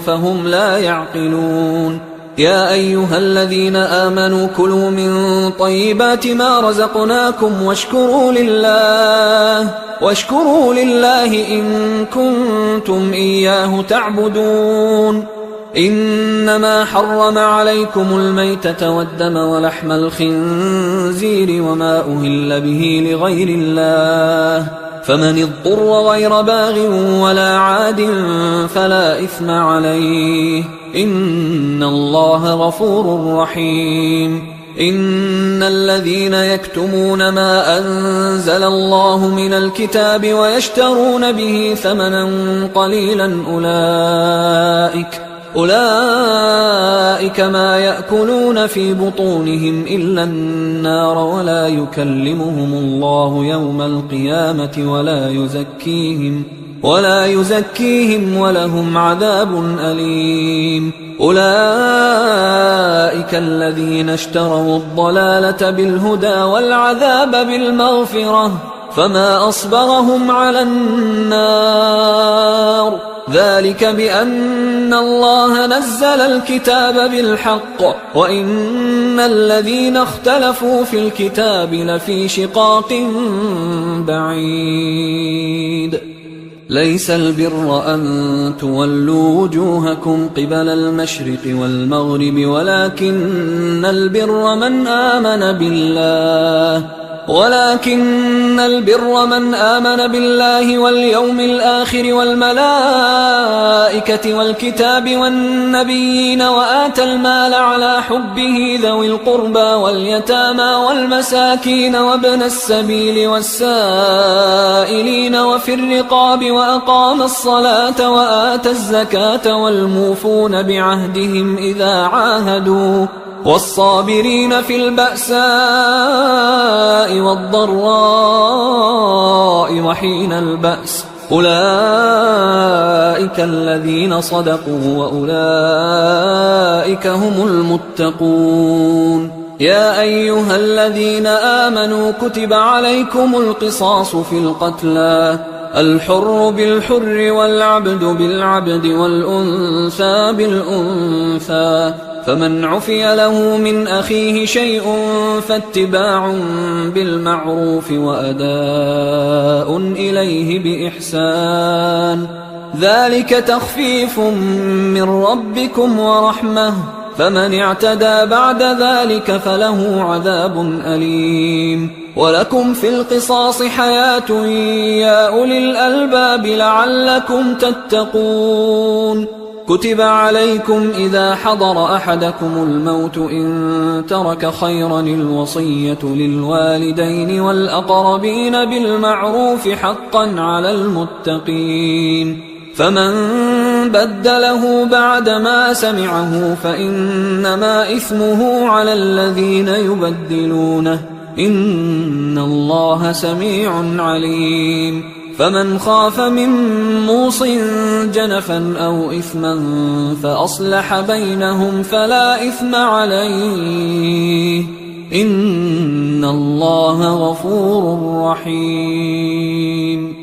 فهم لا يعقلون. يا أيها الذين آمنوا كلوا من طيبات ما رزقناكم واشكروا لله إن كنتم إياه تعبدون. إنما حرم عليكم الميتة والدم ولحم الخنزير وما أهل به لغير الله فمن اضطر غير باغ ولا عاد فلا إثم عليه إن الله غفور رحيم. إن الذين يكتمون ما أنزل الله من الكتاب ويشترون به ثمنا قليلا أولئك ما يأكلون في بطونهم إلا النار ولا يكلمهم الله يوم القيامة ولا يزكيهم ولهم عذاب أليم. أولئك الذين اشتروا الضلالة بالهدى والعذاب بالمغفرة فما أصبرهم على النار ذلك بأن الله نزل الكتاب بالحق وإن الذين اختلفوا في الكتاب لفي شقاق بعيد. ليس البر أن تولوا وجوهكم قبل المشرق والمغرب ولكن البر من آمن بالله واليوم الآخر والملائكة والكتاب والنبيين وآتى المال على حبه ذوي القربى واليتامى والمساكين وابن السبيل والسائلين وفي الرقاب وأقام الصلاة وآتى الزكاة والموفون بعهدهم إذا عاهدوا والصابرين في البأساء والضراء وحين البأس أولئك الذين صدقوا وأولئك هم المتقون. يا أيها الذين آمنوا كتب عليكم القصاص في القتلى الحر بالحر والعبد بالعبد والأنثى بالأنثى فمن عفي له من أخيه شيء فاتباع بالمعروف وأداء إليه بإحسان ذلك تخفيف من ربكم ورحمة فمن اعتدى بعد ذلك فله عذاب أليم. ولكم في القصاص حياة يا أولي الألباب لعلكم تتقون. كتب عليكم إذا حضر أحدكم الموت إن ترك خيرا الوصية للوالدين والأقربين بالمعروف حقا على المتقين فمن بدله بعدما سمعه فإنما إثمه على الذين يبدلونه إن الله سميع عليم. فمن خاف من موص جنفا أو إثما فأصلح بينهم فلا إثم عليه إن الله غفور رحيم.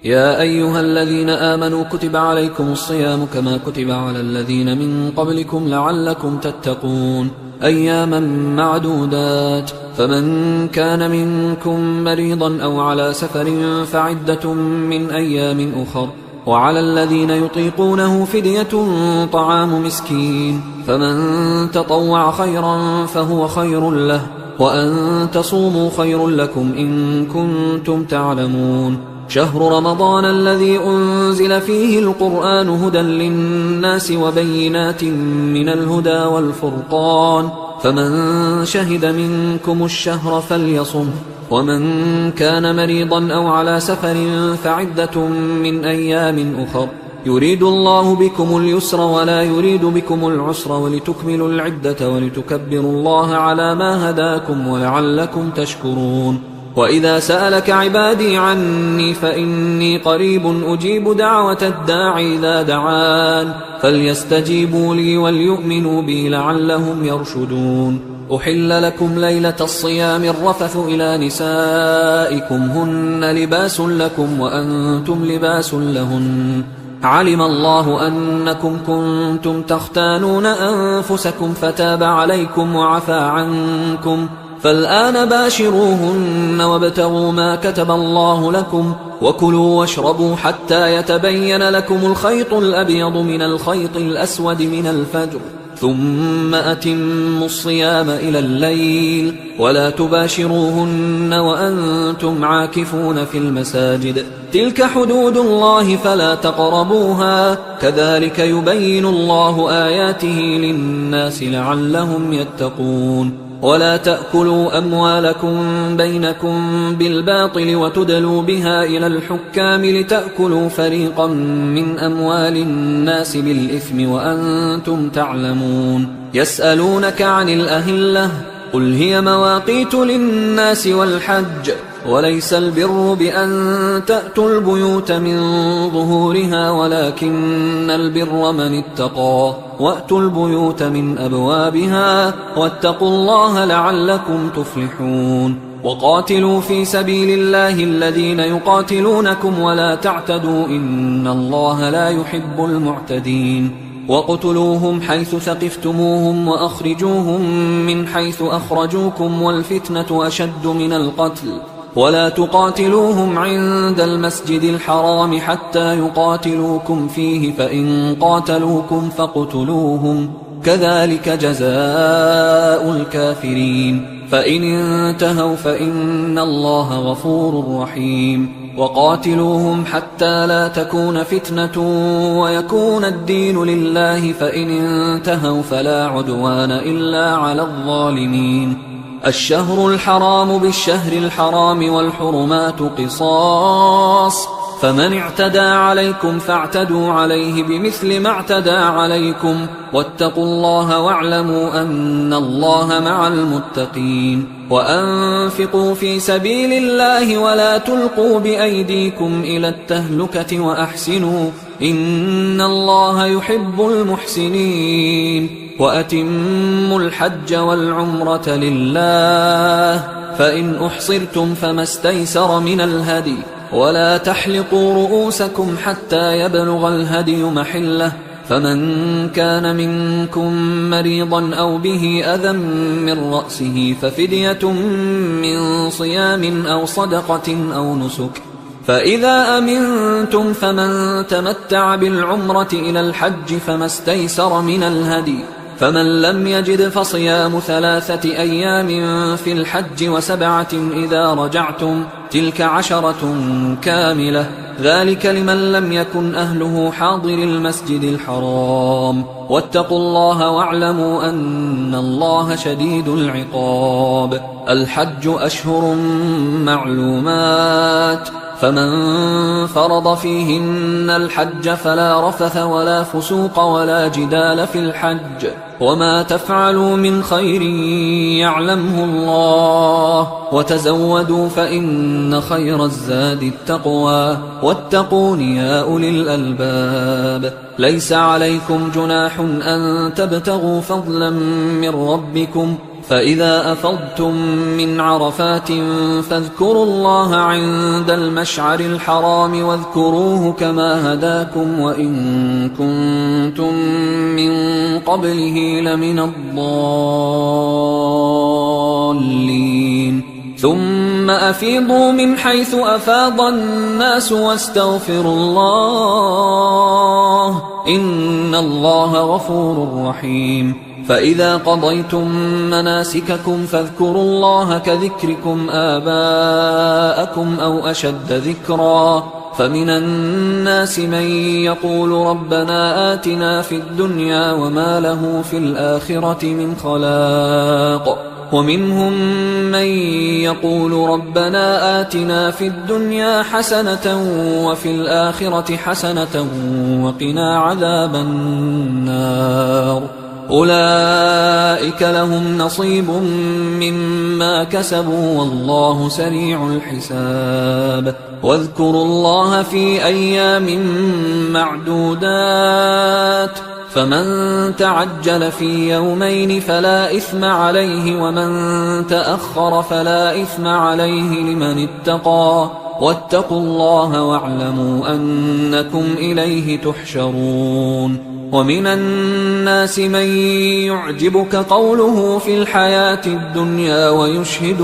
يا أيها الذين آمنوا كتب عليكم الصيام كما كتب على الذين من قبلكم لعلكم تتقون أياما معدودات فمن كان منكم مريضا أو على سفر فعدة من أيام أخر وعلى الذين يطيقونه فدية طعام مسكين فمن تطوع خيرا فهو خير له وأن تصوموا خير لكم إن كنتم تعلمون شهر رمضان الذي أنزل فيه القرآن هدى للناس وبينات من الهدى والفرقان فمن شهد منكم الشهر فليصم ومن كان مريضا أو على سفر فعدة من أيام أخر يريد الله بكم اليسر ولا يريد بكم العسر ولتكملوا العدة ولتكبروا الله على ما هداكم ولعلكم تشكرون وإذا سألك عبادي عني فإني قريب أجيب دعوة الداعي إذا دعان فليستجيبوا لي وليؤمنوا بي لعلهم يرشدون أحل لكم ليلة الصيام الرفث إلى نسائكم هن لباس لكم وأنتم لباس لهن علم الله أنكم كنتم تختانون أنفسكم فتاب عليكم وعفى عنكم فالآن باشروهن وابتغوا ما كتب الله لكم وكلوا واشربوا حتى يتبين لكم الخيط الأبيض من الخيط الأسود من الفجر ثم أتموا الصيام إلى الليل ولا تباشروهن وأنتم عاكفون في المساجد تلك حدود الله فلا تقربوها كذلك يبين الله آياته للناس لعلهم يتقون ولا تأكلوا أموالكم بينكم بالباطل وتدلوا بها إلى الحكام لتأكلوا فريقا من أموال الناس بالإثم وأنتم تعلمون يسألونك عن الأهلة قل هي مواقيت للناس والحج وليس البر بأن تأتوا البيوت من ظهورها ولكن البر من اتقى وأتوا البيوت من أبوابها واتقوا الله لعلكم تفلحون وقاتلوا في سبيل الله الذين يقاتلونكم ولا تعتدوا إن الله لا يحب المعتدين وقتلوهم حيث ثقفتموهم وأخرجوهم من حيث أخرجوكم والفتنة أشد من القتل ولا تقاتلوهم عند المسجد الحرام حتى يقاتلوكم فيه فإن قاتلوكم فاقتلوهم كذلك جزاء الكافرين فإن انتهوا فإن الله غفور رحيم وقاتلوهم حتى لا تكون فتنة ويكون الدين لله فإن انتهوا فلا عدوان إلا على الظالمين الشهر الحرام بالشهر الحرام والحرمات قصاص فمن اعتدى عليكم فاعتدوا عليه بمثل ما اعتدى عليكم واتقوا الله واعلموا أن الله مع المتقين وأنفقوا في سبيل الله ولا تلقوا بأيديكم إلى التهلكة وأحسنوا إن الله يحب المحسنين وأتموا الحج والعمرة لله فإن أحصرتم فما استيسر من الهدي ولا تحلقوا رؤوسكم حتى يبلغ الهدي محله فمن كان منكم مريضا أو به أذى من رأسه ففدية من صيام أو صدقة أو نسك فإذا أمنتم فمن تمتع بالعمرة إلى الحج فما استيسر من الهدي فمن لم يجد فصيام 3 أيام في الحج و7 إذا رجعتم تلك 10 كاملة ذلك لمن لم يكن أهله حاضر المسجد الحرام واتقوا الله واعلموا أن الله شديد العقاب الحج أشهر معلومات فمن فرض فيهن الحج فلا رفث ولا فسوق ولا جدال في الحج وما تفعلوا من خير يعلمه الله وتزودوا فإن خير الزاد التقوى واتقون يا أولي الألباب ليس عليكم جناح أن تبتغوا فضلا من ربكم فإذا أفضتم من عرفات فاذكروا الله عند المشعر الحرام واذكروه كما هداكم وإن كنتم من قبله لمن الضالين ثم أفيضوا من حيث أفاض الناس واستغفروا الله إن الله غفور رحيم فإذا قضيتم مناسككم فاذكروا الله كذكركم آباءكم أو أشد ذكرا فمن الناس من يقول ربنا آتنا في الدنيا وما له في الآخرة من خلاق ومنهم من يقول ربنا آتنا في الدنيا حسنة وفي الآخرة حسنة وقنا عذاب النار أولئك لهم نصيب مما كسبوا والله سريع الحساب واذكروا الله في أيام معدودات فمن تعجل في يومين فلا إثم عليه ومن تأخر فلا إثم عليه لمن اتقى واتقوا الله واعلموا أنكم إليه تحشرون ومن الناس من يعجبك قوله في الحياة الدنيا ويشهد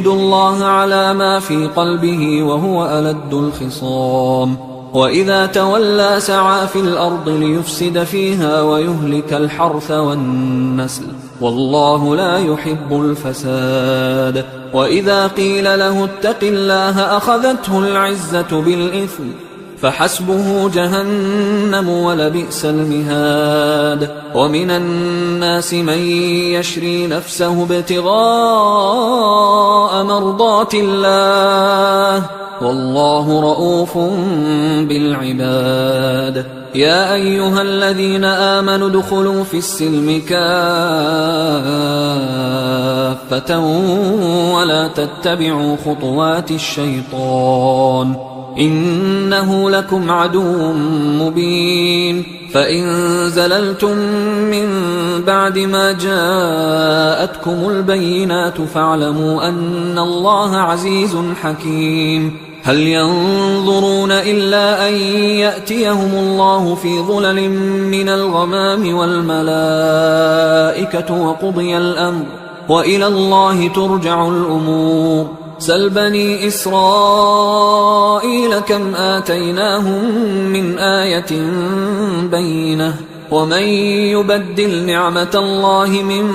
الله على ما في قلبه وهو ألد الخصام وإذا تولى سعى في الأرض ليفسد فيها ويهلك الحرث والنسل والله لا يحب الفساد وإذا قيل له اتق الله أخذته العزة بالإثم فحسبه جهنم ولبئس المهاد ومن الناس من يشري نفسه ابتغاء مرضات الله والله رؤوف بالعباد يا أيها الذين آمنوا ادخلوا في السلم كافة ولا تتبعوا خطوات الشيطان إنه لكم عدو مبين فإن زللتم من بعد ما جاءتكم البينات فاعلموا أن الله عزيز حكيم هل ينظرون إلا أن يأتيهم الله في ظلل من الغمام والملائكة وقضي الأمر وإلى الله ترجع الأمور سل بني إسرائيل كم آتيناهم من آية بينة ومن يبدل نعمة الله من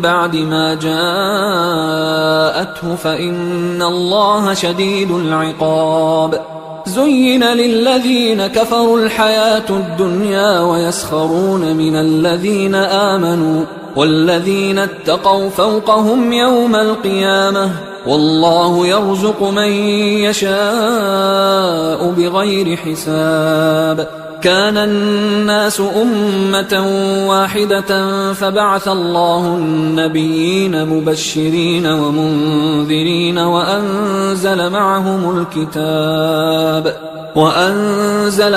بعد ما جاءته فإن الله شديد العقاب زين للذين كفروا الحياة الدنيا ويسخرون من الذين آمنوا والذين اتقوا فوقهم يوم القيامة والله يرزق من يشاء بغير حساب كان الناس أمة واحدة فبعث الله النبيين مبشرين ومنذرين وأنزل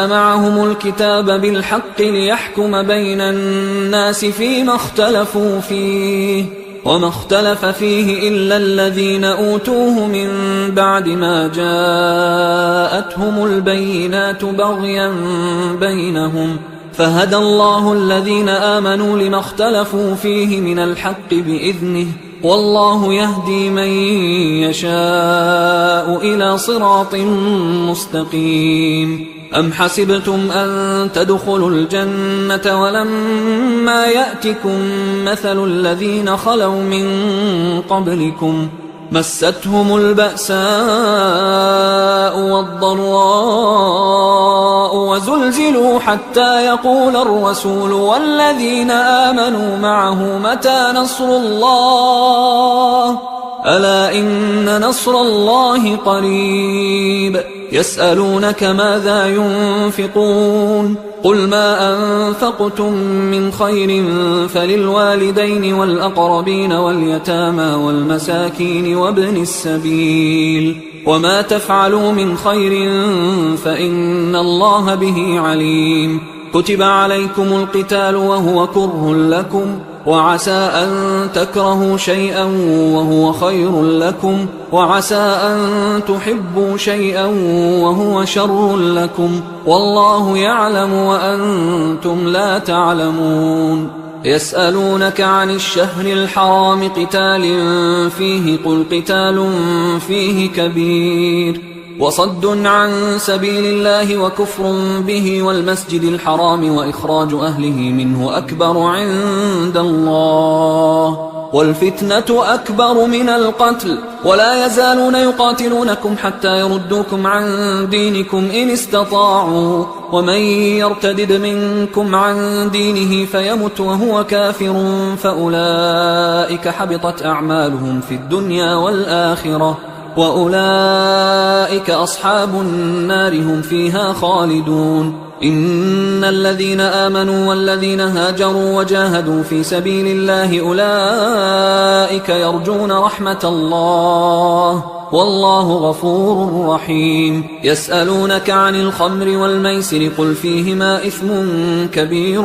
معهم الكتاب بالحق ليحكم بين الناس فيما اختلفوا فيه وما اختلف فيه إلا الذين أوتوه من بعد ما جاءتهم البينات بغيا بينهم فهدى الله الذين آمنوا لما اختلفوا فيه من الحق بإذنه والله يهدي من يشاء إلى صراط مستقيم أم حسبتم أن تدخلوا الجنة ولما يأتكم مثل الذين خلوا من قبلكم مستهم البأساء والضراء وزلزلوا حتى يقول الرسول والذين آمنوا معه متى نصر الله ألا إن نصر الله قريب يسألونك ماذا ينفقون قل ما أنفقتم من خير فللوالدين والأقربين واليتامى والمساكين وابن السبيل وما تفعلوا من خير فإن الله به عليم كتب عليكم القتال وهو كره لكم، وعسى أن تكرهوا شيئا وهو خير لكم، وعسى أن تحبوا شيئا وهو شر لكم، والله يعلم وأنتم لا تعلمون. يسألونك عن الشهر الحرام قتال فيه، قل قتال فيه كبير، وصد عن سبيل الله وكفر به والمسجد الحرام وإخراج أهله منه أكبر عند الله، والفتنة أكبر من القتل، ولا يزالون يقاتلونكم حتى يردوكم عن دينكم إن استطاعوا، ومن يرتدد منكم عن دينه فيمت وهو كافر فأولئك حبطت أعمالهم في الدنيا والآخرة، وأولئك أصحاب النار هم فيها خالدون. إن الذين آمنوا والذين هاجروا وجاهدوا في سبيل الله أولئك يرجون رحمة الله، والله غفور رحيم. يسألونك عن الخمر والميسر قل فيهما إثم كبير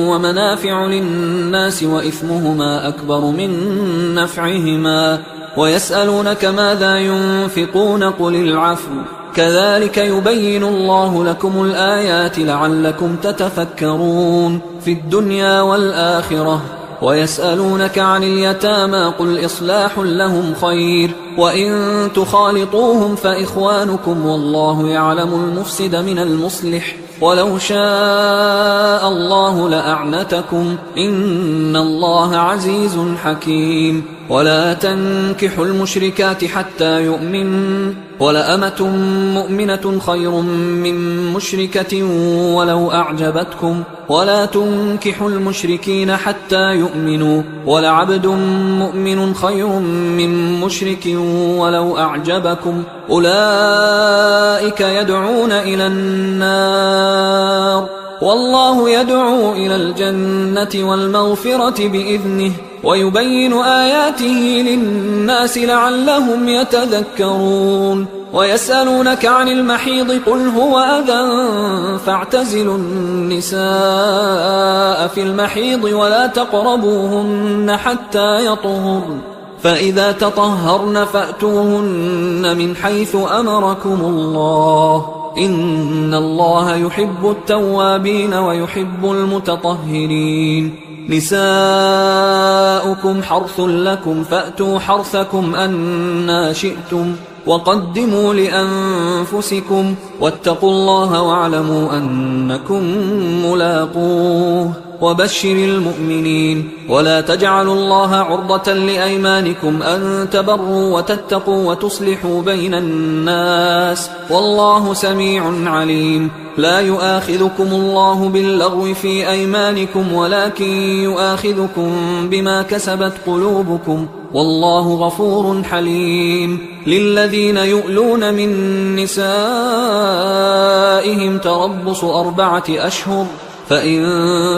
ومنافع للناس وإثمهما أكبر من نفعهما، ويسألونك ماذا ينفقون قل العفو، كذلك يبين الله لكم الآيات لعلكم تتفكرون في الدنيا والآخرة. ويسألونك عن اليتامى قل إصلاح لهم خير، وإن تخالطوهم فإخوانكم والله يعلم المفسد من المصلح، ولو شاء الله لأعنتكم إن الله عزيز حكيم. ولا تنكحوا المشركات حتى يؤمنوا، ولأمة مؤمنة خير من مشركة ولو أعجبتكم، ولا تنكحوا المشركين حتى يؤمنوا، ولعبد مؤمن خير من مشرك ولو أعجبكم، أولئك يدعون إلى النار والله يدعو إلى الجنة والمغفرة بإذنه، ويبين آياته للناس لعلهم يتذكرون. ويسألونك عن المحيض قل هو أذى فاعتزلوا النساء في المحيض ولا تقربوهن حتى يطهرن، فإذا تطهرن فأتوهن من حيث أمركم الله، إن الله يحب التوابين ويحب المتطهرين. نساؤكم حرث لكم فأتوا حرثكم أنى شئتم، وقدموا لأنفسكم واتقوا الله واعلموا أنكم ملاقوه، وبشر المؤمنين. ولا تجعلوا الله عرضة لأيمانكم أن تبروا وتتقوا وتصلحوا بين الناس، والله سميع عليم. لا يؤاخذكم الله باللغو في أيمانكم ولكن يؤاخذكم بما كسبت قلوبكم، والله غفور حليم. للذين يؤلون من نسائهم تربص 4 أشهر، فإن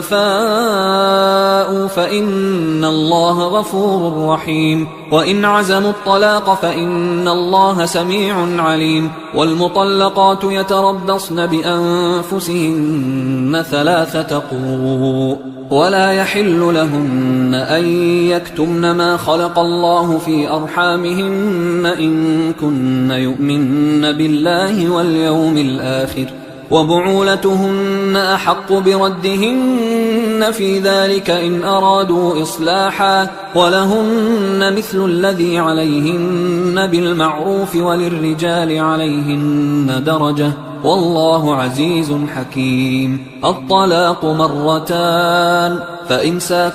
فاءوا فإن الله غفور رحيم، وإن عزموا الطلاق فإن الله سميع عليم. والمطلقات يتربصن بأنفسهن 3 قروء، ولا يحل لهن أن يكتمن ما خلق الله في أرحامهن إن كن يؤمن بالله واليوم الآخر، وبعولتهن أحق بردهن في ذلك إن أرادوا إصلاحا، ولهن مثل الذي عليهن بالمعروف وللرجال عليهن درجة، والله عزيز حكيم. الطلاق 2، فإمساك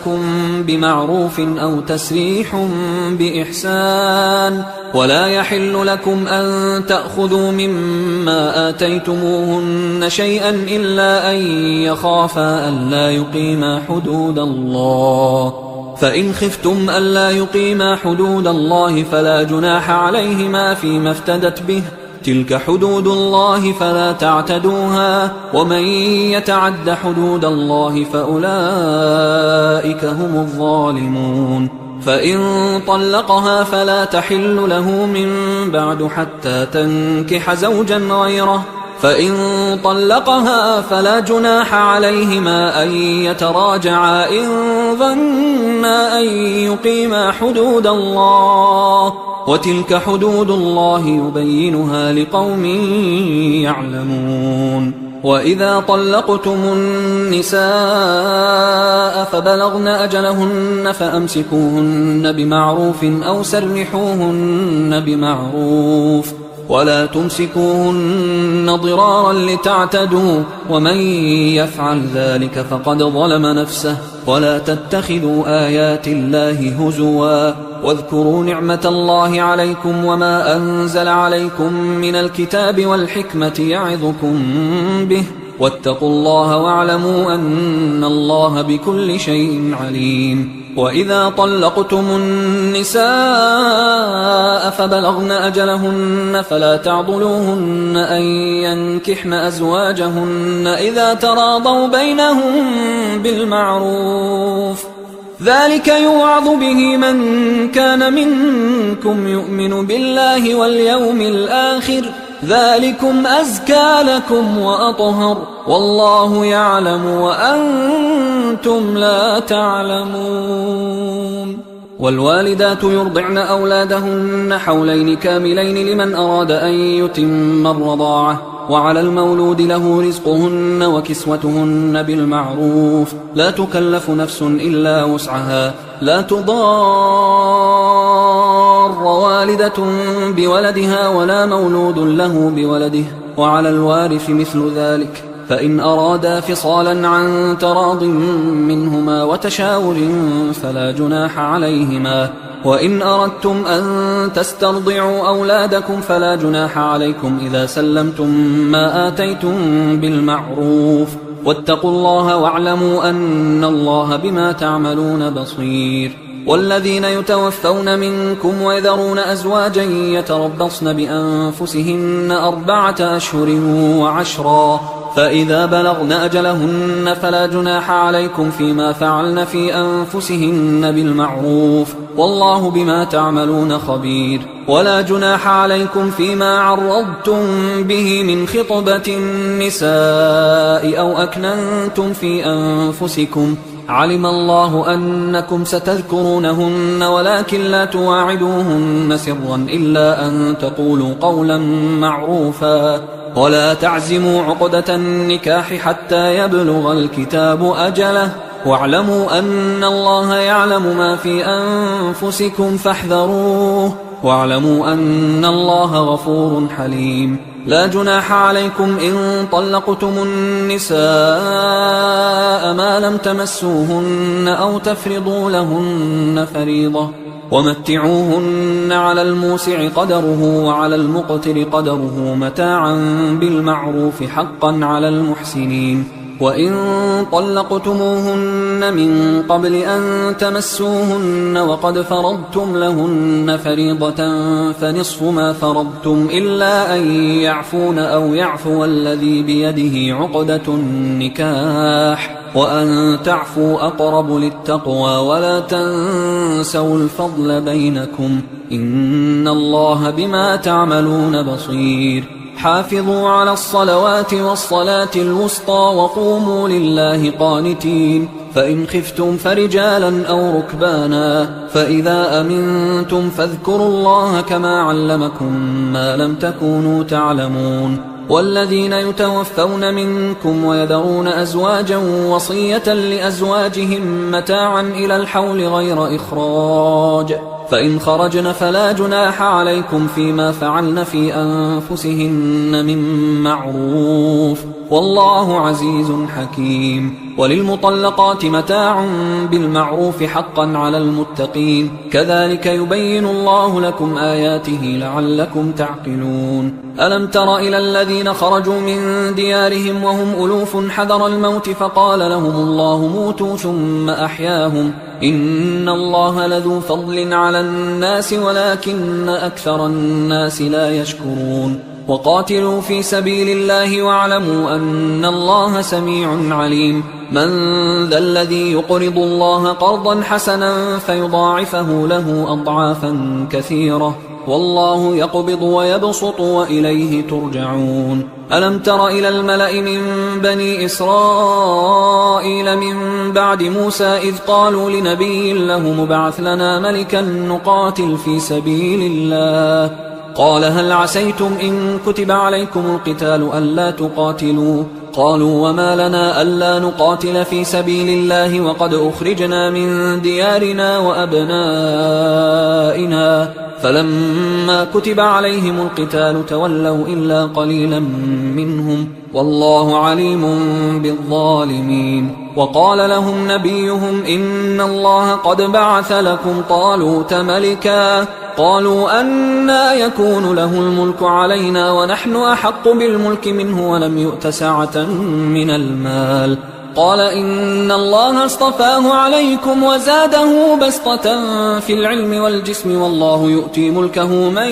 بمعروف أو تسريح بإحسان، ولا يحل لكم أن تأخذوا مما آتيتموهن شيئا إلا أن يخافا ألا يقيما حدود الله، فإن خفتم ألا يقيما حدود الله فلا جناح عليهما فيما افتدت به، تلك حدود الله فلا تعتدوها، ومن يتعد حدود الله فأولئك هم الظالمون. فإن طلقها فلا تحل له من بعد حتى تنكح زوجا غيره، فإن طلقها فلا جناح عليهما أن يتراجعا إن ظنا أن يقيما حدود الله، وتلك حدود الله يبينها لقوم يعلمون. وإذا طلقتم النساء فبلغن أجلهن فأمسكوهن بمعروف أو سرحوهن بمعروف، ولا تمسكوهن ضرارا لتعتدوا، ومن يفعل ذلك فقد ظلم نفسه. ولا تتخذوا آيات الله هزوا، واذكروا نعمة الله عليكم وما أنزل عليكم من الكتاب والحكمة يعظكم به، واتقوا الله واعلموا أن الله بكل شيء عليم. وإذا طلقتم النساء فبلغن أجلهن فلا تعضلوهن أن ينكحن أزواجهن إذا تراضوا بينهم بالمعروف، ذلك يوعظ به من كان منكم يؤمن بالله واليوم الآخر، ذلكم أزكى لكم وأطهر، والله يعلم وأنتم لا تعلمون. والوالدات يرضعن أولادهن حولين كاملين لمن أراد أن يتم الرضاعة، وعلى المولود له رزقهن وكسوتهن بالمعروف، لا تكلف نفس إلا وسعها، لا تضار والدة بولدها ولا مولود له بولده، وعلى الوارث مثل ذلك، فإن أرادا فصالا عن تراض منهما وتشاور فلا جناح عليهما. وإن أردتم أن تسترضعوا أولادكم فلا جناح عليكم إذا سلمتم ما آتيتم بالمعروف، واتقوا الله واعلموا أن الله بما تعملون بصير. والذين يتوفون منكم ويذرون أزواجا يتربصن بأنفسهن 4 أشهر و10، فإذا بلغن أجلهن فلا جناح عليكم فيما فعلن في أنفسهن بالمعروف، والله بما تعملون خبير. ولا جناح عليكم فيما عرضتم به من خطبة النساء أو أكننتم في أنفسكم، علم الله أنكم ستذكرونهن ولكن لا تواعدوهن سرا إلا أن تقولوا قولا معروفا، ولا تعزموا عقدة النكاح حتى يبلغ الكتاب أجله، واعلموا أن الله يعلم ما في أنفسكم فاحذروه، واعلموا أن الله غفور حليم. لا جناح عليكم إن طلقتم النساء ما لم تمسوهن أو تفرضوا لهن فريضة، ومتعوهن على الموسع قدره وعلى المقتر قدره متاعا بالمعروف حقا على المحسنين. وإن طلقتموهن من قبل أن تمسوهن وقد فرضتم لهن فريضة فنصف ما فرضتم إلا أن يعفون أو يعفو الذي بيده عقدة النكاح، وأن تعفوا أقرب للتقوى، ولا تنسوا الفضل بينكم، إن الله بما تعملون بصير. حافظوا على الصلوات والصلاة الوسطى وقوموا لله قانتين، فإن خفتم فرجالا أو ركبانا، فإذا أمنتم فاذكروا الله كما علمكم ما لم تكونوا تعلمون. والذين يتوفون منكم ويذرون أزواجا وصية لأزواجهم متاعا إلى الحول غير إخراج، فإن خرجن فلا جناح عليكم فيما فعلن في أنفسهن من معروف، والله عزيز حكيم. وللمطلقات متاع بالمعروف حقا على المتقين، كذلك يبين الله لكم آياته لعلكم تعقلون. ألم تر إلى الذين خرجوا من ديارهم وهم ألوف حذر الموت فقال لهم الله موتوا ثم أحياهم، إن الله لذو فضل على الناس ولكن أكثر الناس لا يشكرون. وقاتلوا في سبيل الله واعلموا أن الله سميع عليم. من ذا الذي يقرض الله قرضا حسنا فيضاعفه له أضعافا كثيرة، والله يقبض ويبسط وإليه ترجعون. ألم تر إلى الملأ من بني إسرائيل من بعد موسى إذ قالوا لنبي له مبعث لنا ملكا نقاتل في سبيل الله قال هل عسيتم إن كتب عليكم القتال ألا تقاتلوا قالوا وما لنا ألا نقاتل في سبيل الله وقد أخرجنا من ديارنا وأبنائنا فلما كتب عليهم القتال تولوا إلا قليلا منهم والله عليم بالظالمين وقال لهم نبيهم إن الله قد بعث لكم طالوت ملكا قالوا أنى يكون له الملك علينا ونحن أحق بالملك منه ولم يؤت سعة من المال قال إن الله اصطفاه عليكم وزاده بسطة في العلم والجسم والله يؤتي ملكه من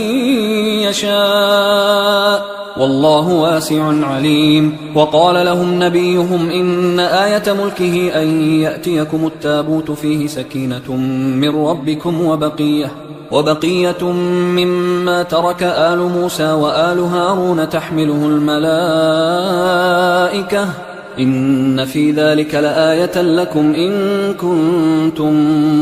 يشاء والله واسع عليم وقال لهم نبيهم إن آية ملكه أن يأتيكم التابوت فيه سكينة من ربكم وبقية مما ترك آل موسى وآل هارون تحمله الملائكة إن في ذلك لآية لكم إن كنتم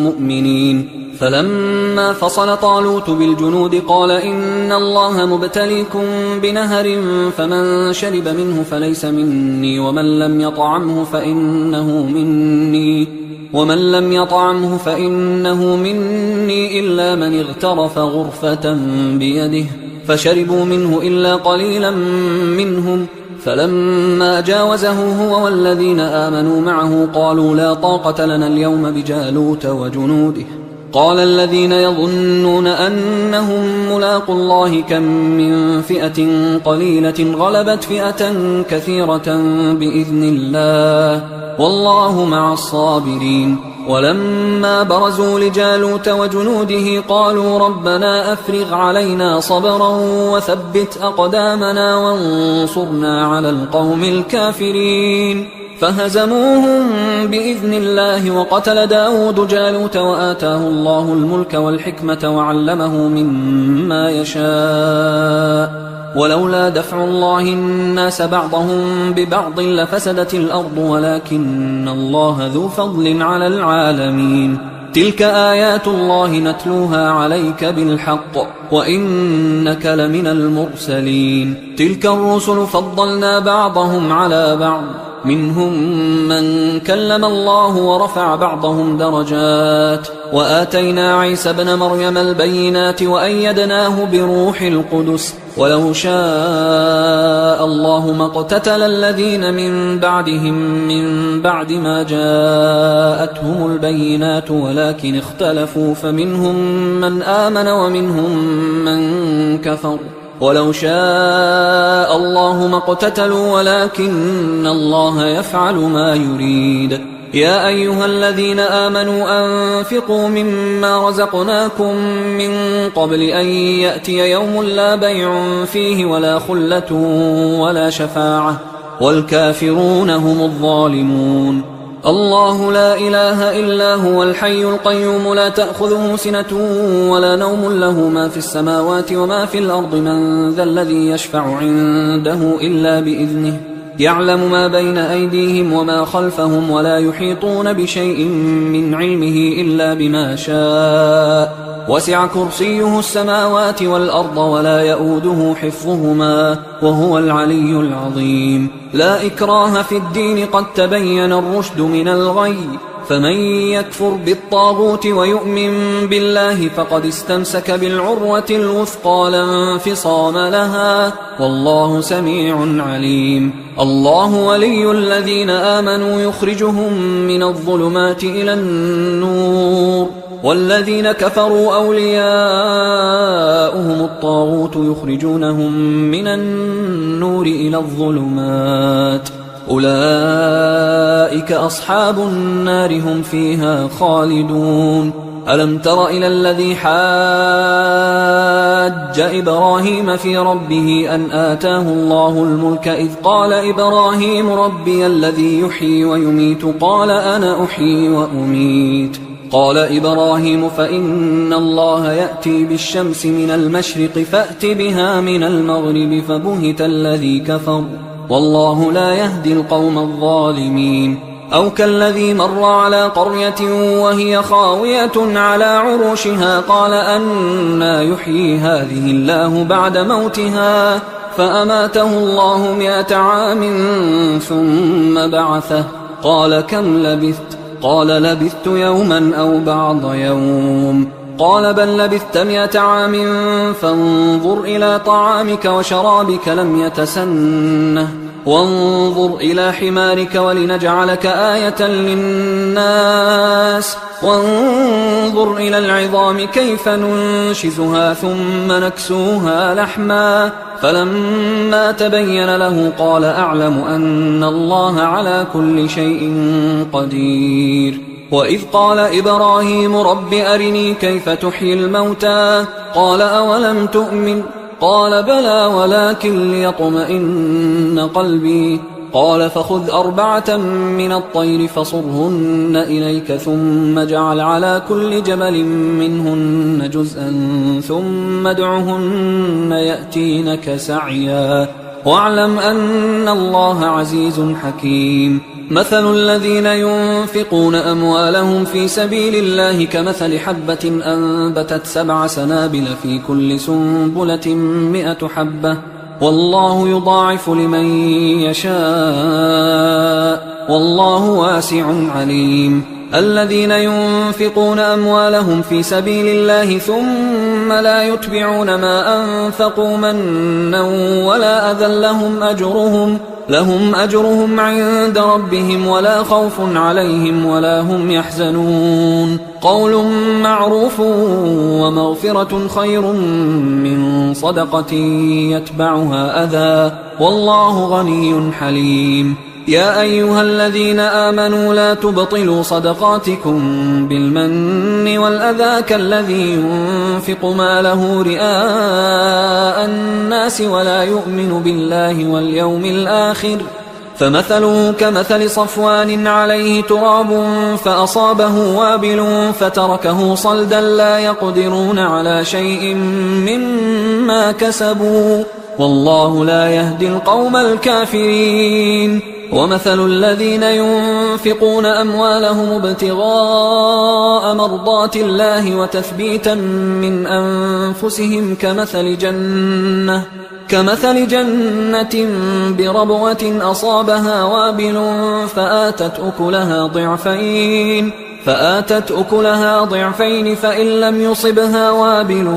مؤمنين فلما فصل طالوت بالجنود قال إن الله مبتليكم بنهر فمن شرب منه فليس مني ومن لم يطعمه فإنه مني إلا من اغترف غرفة بيده فشربوا منه إلا قليلا منهم فلما جاوزه هو والذين آمنوا معه قالوا لا طاقة لنا اليوم بجالوت وجنوده قال الذين يظنون أنهم ملاقوا الله كم من فئة قليلة غلبت فئة كثيرة بإذن الله والله مع الصابرين ولما برزوا لجالوت وجنوده قالوا ربنا أفرغ علينا صبرا وثبت أقدامنا وانصرنا على القوم الكافرين فهزموهم بإذن الله وقتل داود جالوت وآتاه الله الملك والحكمة وعلمه مما يشاء ولولا دفع الله الناس بعضهم ببعض لفسدت الأرض ولكن الله ذو فضل على العالمين تلك آيات الله نتلوها عليك بالحق وإنك لمن المرسلين تلك الرسل فضلنا بعضهم على بعض منهم من كلم الله ورفع بعضهم درجات وآتينا عيسى ابن مريم البينات وأيدناه بروح القدس ولو شاء الله ما اقتتل الذين من بعدهم من بعد ما جاءتهم البينات ولكن اختلفوا فمنهم من آمن ومنهم من كفر ولو شاء الله ما اقتتلوا ولكن الله يفعل ما يريد يا أيها الذين آمنوا أنفقوا مما رزقناكم من قبل أن يأتي يوم لا بيع فيه ولا خلة ولا شفاعة والكافرون هم الظالمون الله لا إله إلا هو الحي القيوم لا تأخذه سنة ولا نوم له ما في السماوات وما في الأرض من ذا الذي يشفع عنده إلا بإذنه يعلم ما بين أيديهم وما خلفهم ولا يحيطون بشيء من علمه إلا بما شاء وسع كرسيه السماوات والأرض ولا يؤوده حفظهما وهو العلي العظيم لا إكراه في الدين قد تبين الرشد من الغي فمن يكفر بالطاغوت ويؤمن بالله فقد استمسك بالعروة الوثقى لا انفصام لها والله سميع عليم الله ولي الذين آمنوا يخرجهم من الظلمات إلى النور والذين كفروا أولياؤهم الطاغوت يخرجونهم من النور إلى الظلمات أولئك أصحاب النار هم فيها خالدون ألم تر إلى الذي حاج إبراهيم في ربه أن آتاه الله الملك إذ قال إبراهيم ربي الذي يحيي ويميت قال أنا أحيي وأميت قال إبراهيم فإن الله يأتي بالشمس من المشرق فأت بها من المغرب فبهت الذي كفر والله لا يهدي القوم الظالمين. أو كالذي مر على قرية وهي خاوية على عروشها قال أنى يحيي هذه الله بعد موتها فأماته الله 100 عام ثم بعثه قال كم لبثت؟ قال لبثت يوما أو بعض يوم. قال بل لبثت 100 عام فانظر إلى طعامك وشرابك لم يتسنه وانظر إلى حمارك ولنجعلك آية للناس وانظر إلى العظام كيف ننشزها ثم نكسوها لحما فلما تبين له قال أعلم أن الله على كل شيء قدير. وإذ قال إبراهيم رب أرني كيف تحيي الموتى قال أولم تؤمن قال بلى ولكن ليطمئن قلبي قال فخذ 4 من الطير فصرهن إليك ثم اجعل على كل جبل منهن جزءا ثم ادعهن يأتينك سعيا واعلم أن الله عزيز حكيم. مثل الذين ينفقون أموالهم في سبيل الله كمثل حبة أنبتت 7 سنابل في كل سنبلة 100 حبة والله يضاعف لمن يشاء والله واسع عليم. الذين ينفقون أموالهم في سبيل الله ثم لا يتبعون ما أنفقوا منا ولا أذى لهم أجرهم عند ربهم ولا خوف عليهم ولا هم يحزنون. قول معروف ومغفرة خير من صدقة يتبعها أذى والله غني حليم. يا أيها الذين آمنوا لا تبطلوا صدقاتكم بالمن والأذى كالذي ينفق ماله رئاء الناس ولا يؤمن بالله واليوم الآخر فمثله كمثل صفوان عليه تراب فأصابه وابل فتركه صلدا لا يقدرون على شيء مما كسبوا والله لا يهدي القوم الكافرين. ومثل الذين ينفقون أموالهم ابتغاء مرضات الله وتثبيتا من أنفسهم كمثل جنة بربوة أصابها وابل فآتت أكلها ضعفين فإن لم يصبها وابل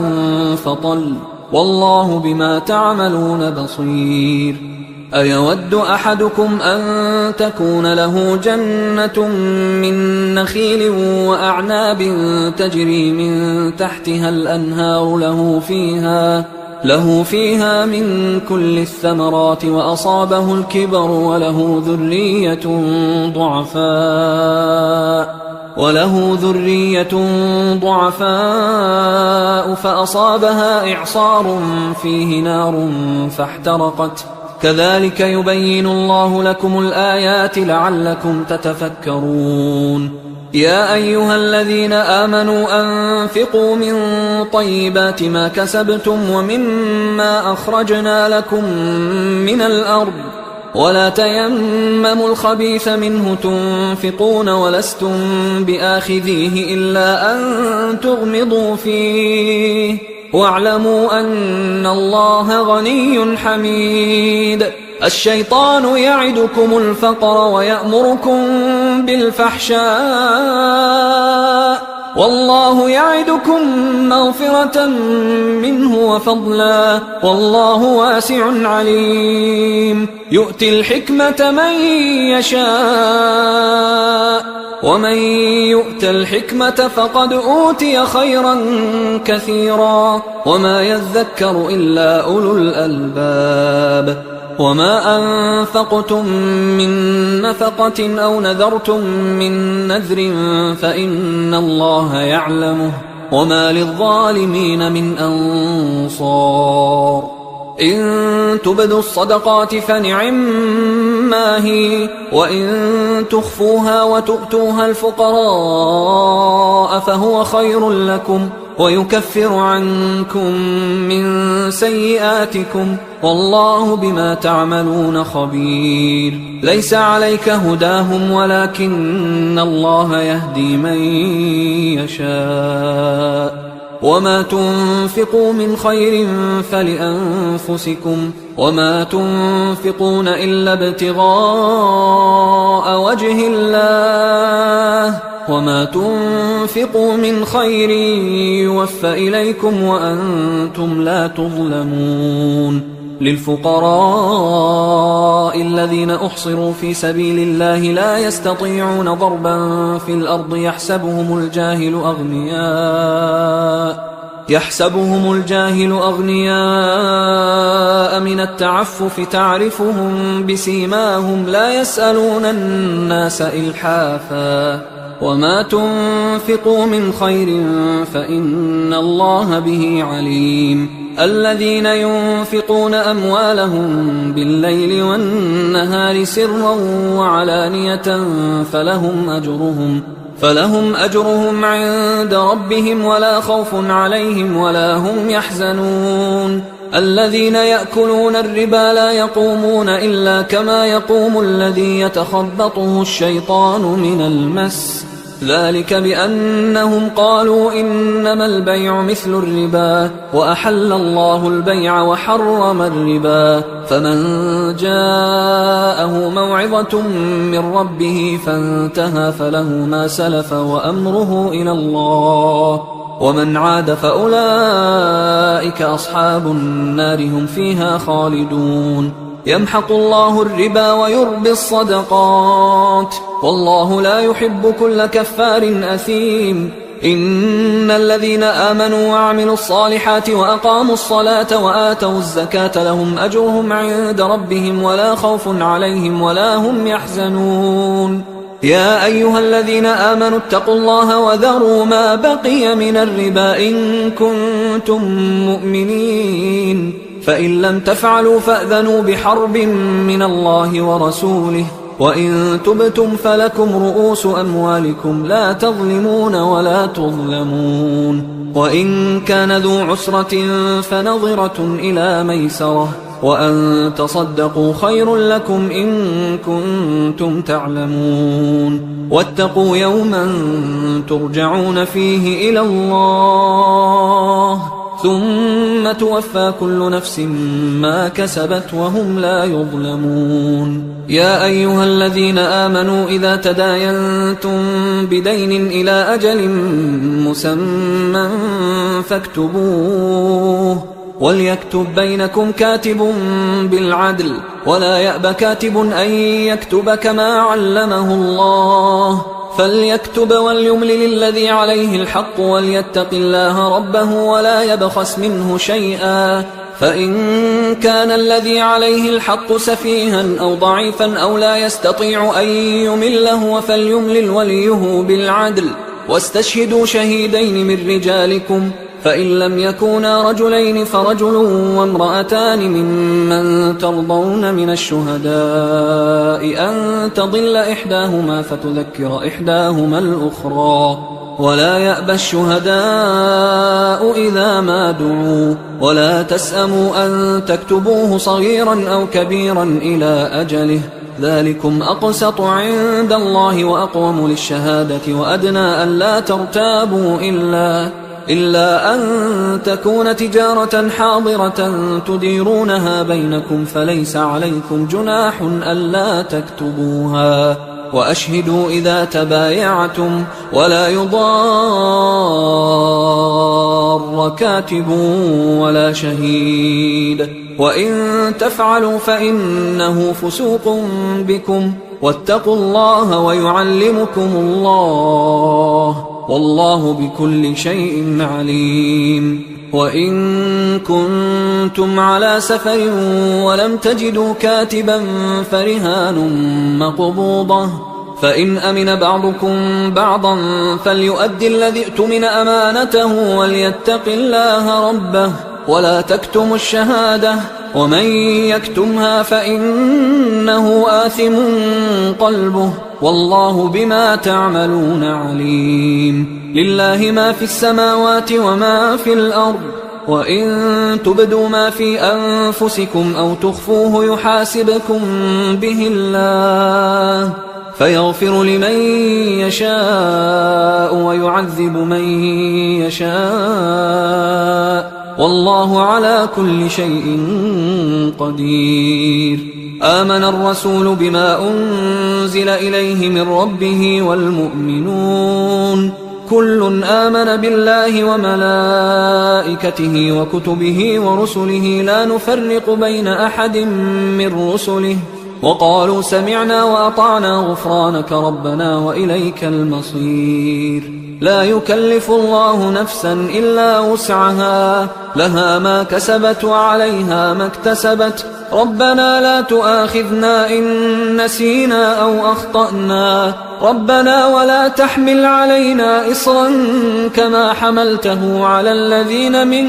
فطل والله بما تعملون بصير. أيود أحدكم أن تكون له جنة من نخيل وأعناب تجري من تحتها الأنهار له فيها من كل الثمرات وأصابه الكبر وله ذرية ضعفاء فأصابها إعصار فيه نار فاحترقت كذلك يبين الله لكم الآيات لعلكم تتفكرون. يا أيها الذين آمنوا أنفقوا من طيبات ما كسبتم ومما أخرجنا لكم من الأرض ولا تيمموا الخبيث منه تنفقون ولستم بآخذيه إلا أن تغمضوا فيه واعلموا أن الله غني حميد. الشيطان يعدكم الفقر ويأمركم بالفحشاء والله يعدكم مغفرة منه وفضلا والله واسع عليم. يؤتي الحكمة من يشاء ومن يؤت الحكمة فقد أوتي خيرا كثيرا وما يذكر إلا أولو الألباب. وما أنفقتم من نفقة أو نذرتم من نذر فإن الله يعلمه وما للظالمين من أنصار. إن تبدوا الصدقات فنعما هي، وإن تخفوها وتؤتوها الفقراء فهو خير لكم ويكفر عنكم من سيئاتكم والله بما تعملون خبير. ليس عليك هداهم ولكن الله يهدي من يشاء. وما تنفقوا من خير فلأنفسكم وما تنفقون إلا ابتغاء وجه الله وما تنفقوا من خير يوفى إليكم وأنتم لا تظلمون. للفقراء الذين أحصروا في سبيل الله لا يستطيعون ضربا في الأرض يحسبهم الجاهل أغنياء من التعفف تعرفهم بسيماهم لا يسألون الناس إلحافا. وما تنفقوا من خير فإن الله به عليم. الذين ينفقون أموالهم بالليل والنهار سرا وعلانية فلهم أجرهم عند ربهم ولا خوف عليهم ولا هم يحزنون. الذين يأكلون الربا لا يقومون إلا كما يقوم الذي يتخبطه الشيطان من المس، ذلك بأنهم قالوا إنما البيع مثل الربا وأحل الله البيع وحرم الربا. فمن جاءه موعظة من ربه فانتهى فله ما سلف وأمره إلى الله ومن عاد فأولئك أصحاب النار هم فيها خالدون. يمحق الله الربا ويربي الصدقات والله لا يحب كل كفار أثيم. إن الذين آمنوا وعملوا الصالحات وأقاموا الصلاة وآتوا الزكاة لهم أجرهم عند ربهم ولا خوف عليهم ولا هم يحزنون. يا أيها الذين آمنوا اتقوا الله وذروا ما بقي من الربا إن كنتم مؤمنين، فإن لم تفعلوا فأذنوا بحرب من الله ورسوله، وإن تبتم فلكم رؤوس أموالكم لا تظلمون ولا تظلمون. وإن كان ذو عسرة فنظرة إلى ميسرة وأن تصدقوا خير لكم إن كنتم تعلمون. واتقوا يوما ترجعون فيه إلى الله ثم توفى كل نفس ما كسبت وهم لا يظلمون. يا أيها الذين آمنوا إذا تداينتم بدين إلى أجل مسمى فاكتبوه وليكتب بينكم كاتب بالعدل ولا يأب كاتب أن يكتب كما علمه الله، فليكتب وليملل الذي عليه الحق وليتق الله ربه ولا يبخس منه شيئا، فإن كان الذي عليه الحق سفيها أو ضعيفا أو لا يستطيع أن يمله فليملل وليه بالعدل واستشهدوا شهيدين من رجالكم، فإن لم يكونا رجلين فرجل وامرأتان ممن ترضون من الشهداء أن تضل إحداهما فتذكر إحداهما الأخرى، ولا يأبى الشهداء إذا ما دعوا، ولا تسأموا أن تكتبوه صغيرا أو كبيرا إلى أجله، ذلكم أقسط عند الله وأقوم للشهادة وأدنى أن لا ترتابوا إلا أن تكون تجارة حاضرة تديرونها بينكم فليس عليكم جناح ألا تكتبوها، وأشهدوا إذا تبايعتم ولا يضار كاتب ولا شهيد، وإن تفعلوا فإنه فسوق بكم، واتقوا الله ويعلمكم الله والله بكل شيء عليم. وإن كنتم على سفر ولم تجدوا كاتبا فرهان مقبوضة، فإن أمن بعضكم بعضا فليؤدي الذي اؤتمن أمانته وليتق الله ربه ولا تكتموا الشهادة ومن يكتمها فإنه آثم قلبه والله بما تعملون عليم. لله ما في السماوات وما في الأرض، وإن تبدوا ما في أنفسكم أو تخفوه يحاسبكم به الله فيغفر لمن يشاء ويعذب من يشاء والله على كل شيء قدير. آمن الرسول بما أنزل إليه من ربه والمؤمنون كل آمن بالله وملائكته وكتبه ورسله لا نفرق بين أحد من رسله وقالوا سمعنا وأطعنا غفرانك ربنا وإليك المصير. لا يكلف الله نفسا إلا وسعها لها ما كسبت وعليها ما اكتسبت ربنا لا تؤاخذنا إن نسينا أو أخطأنا ربنا ولا تحمل علينا إصرا كما حملته على الذين من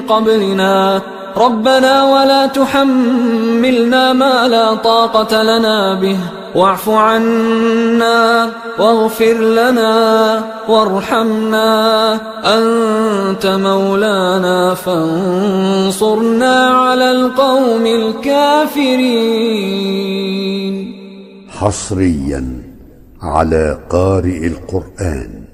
قبلنا ربنا ولا تحملنا ما لا طاقة لنا به واعف عنا واغفر لنا وارحمنا أنت مولانا فانصرنا على القوم الكافرين.
حصريا على قارئ القرآن.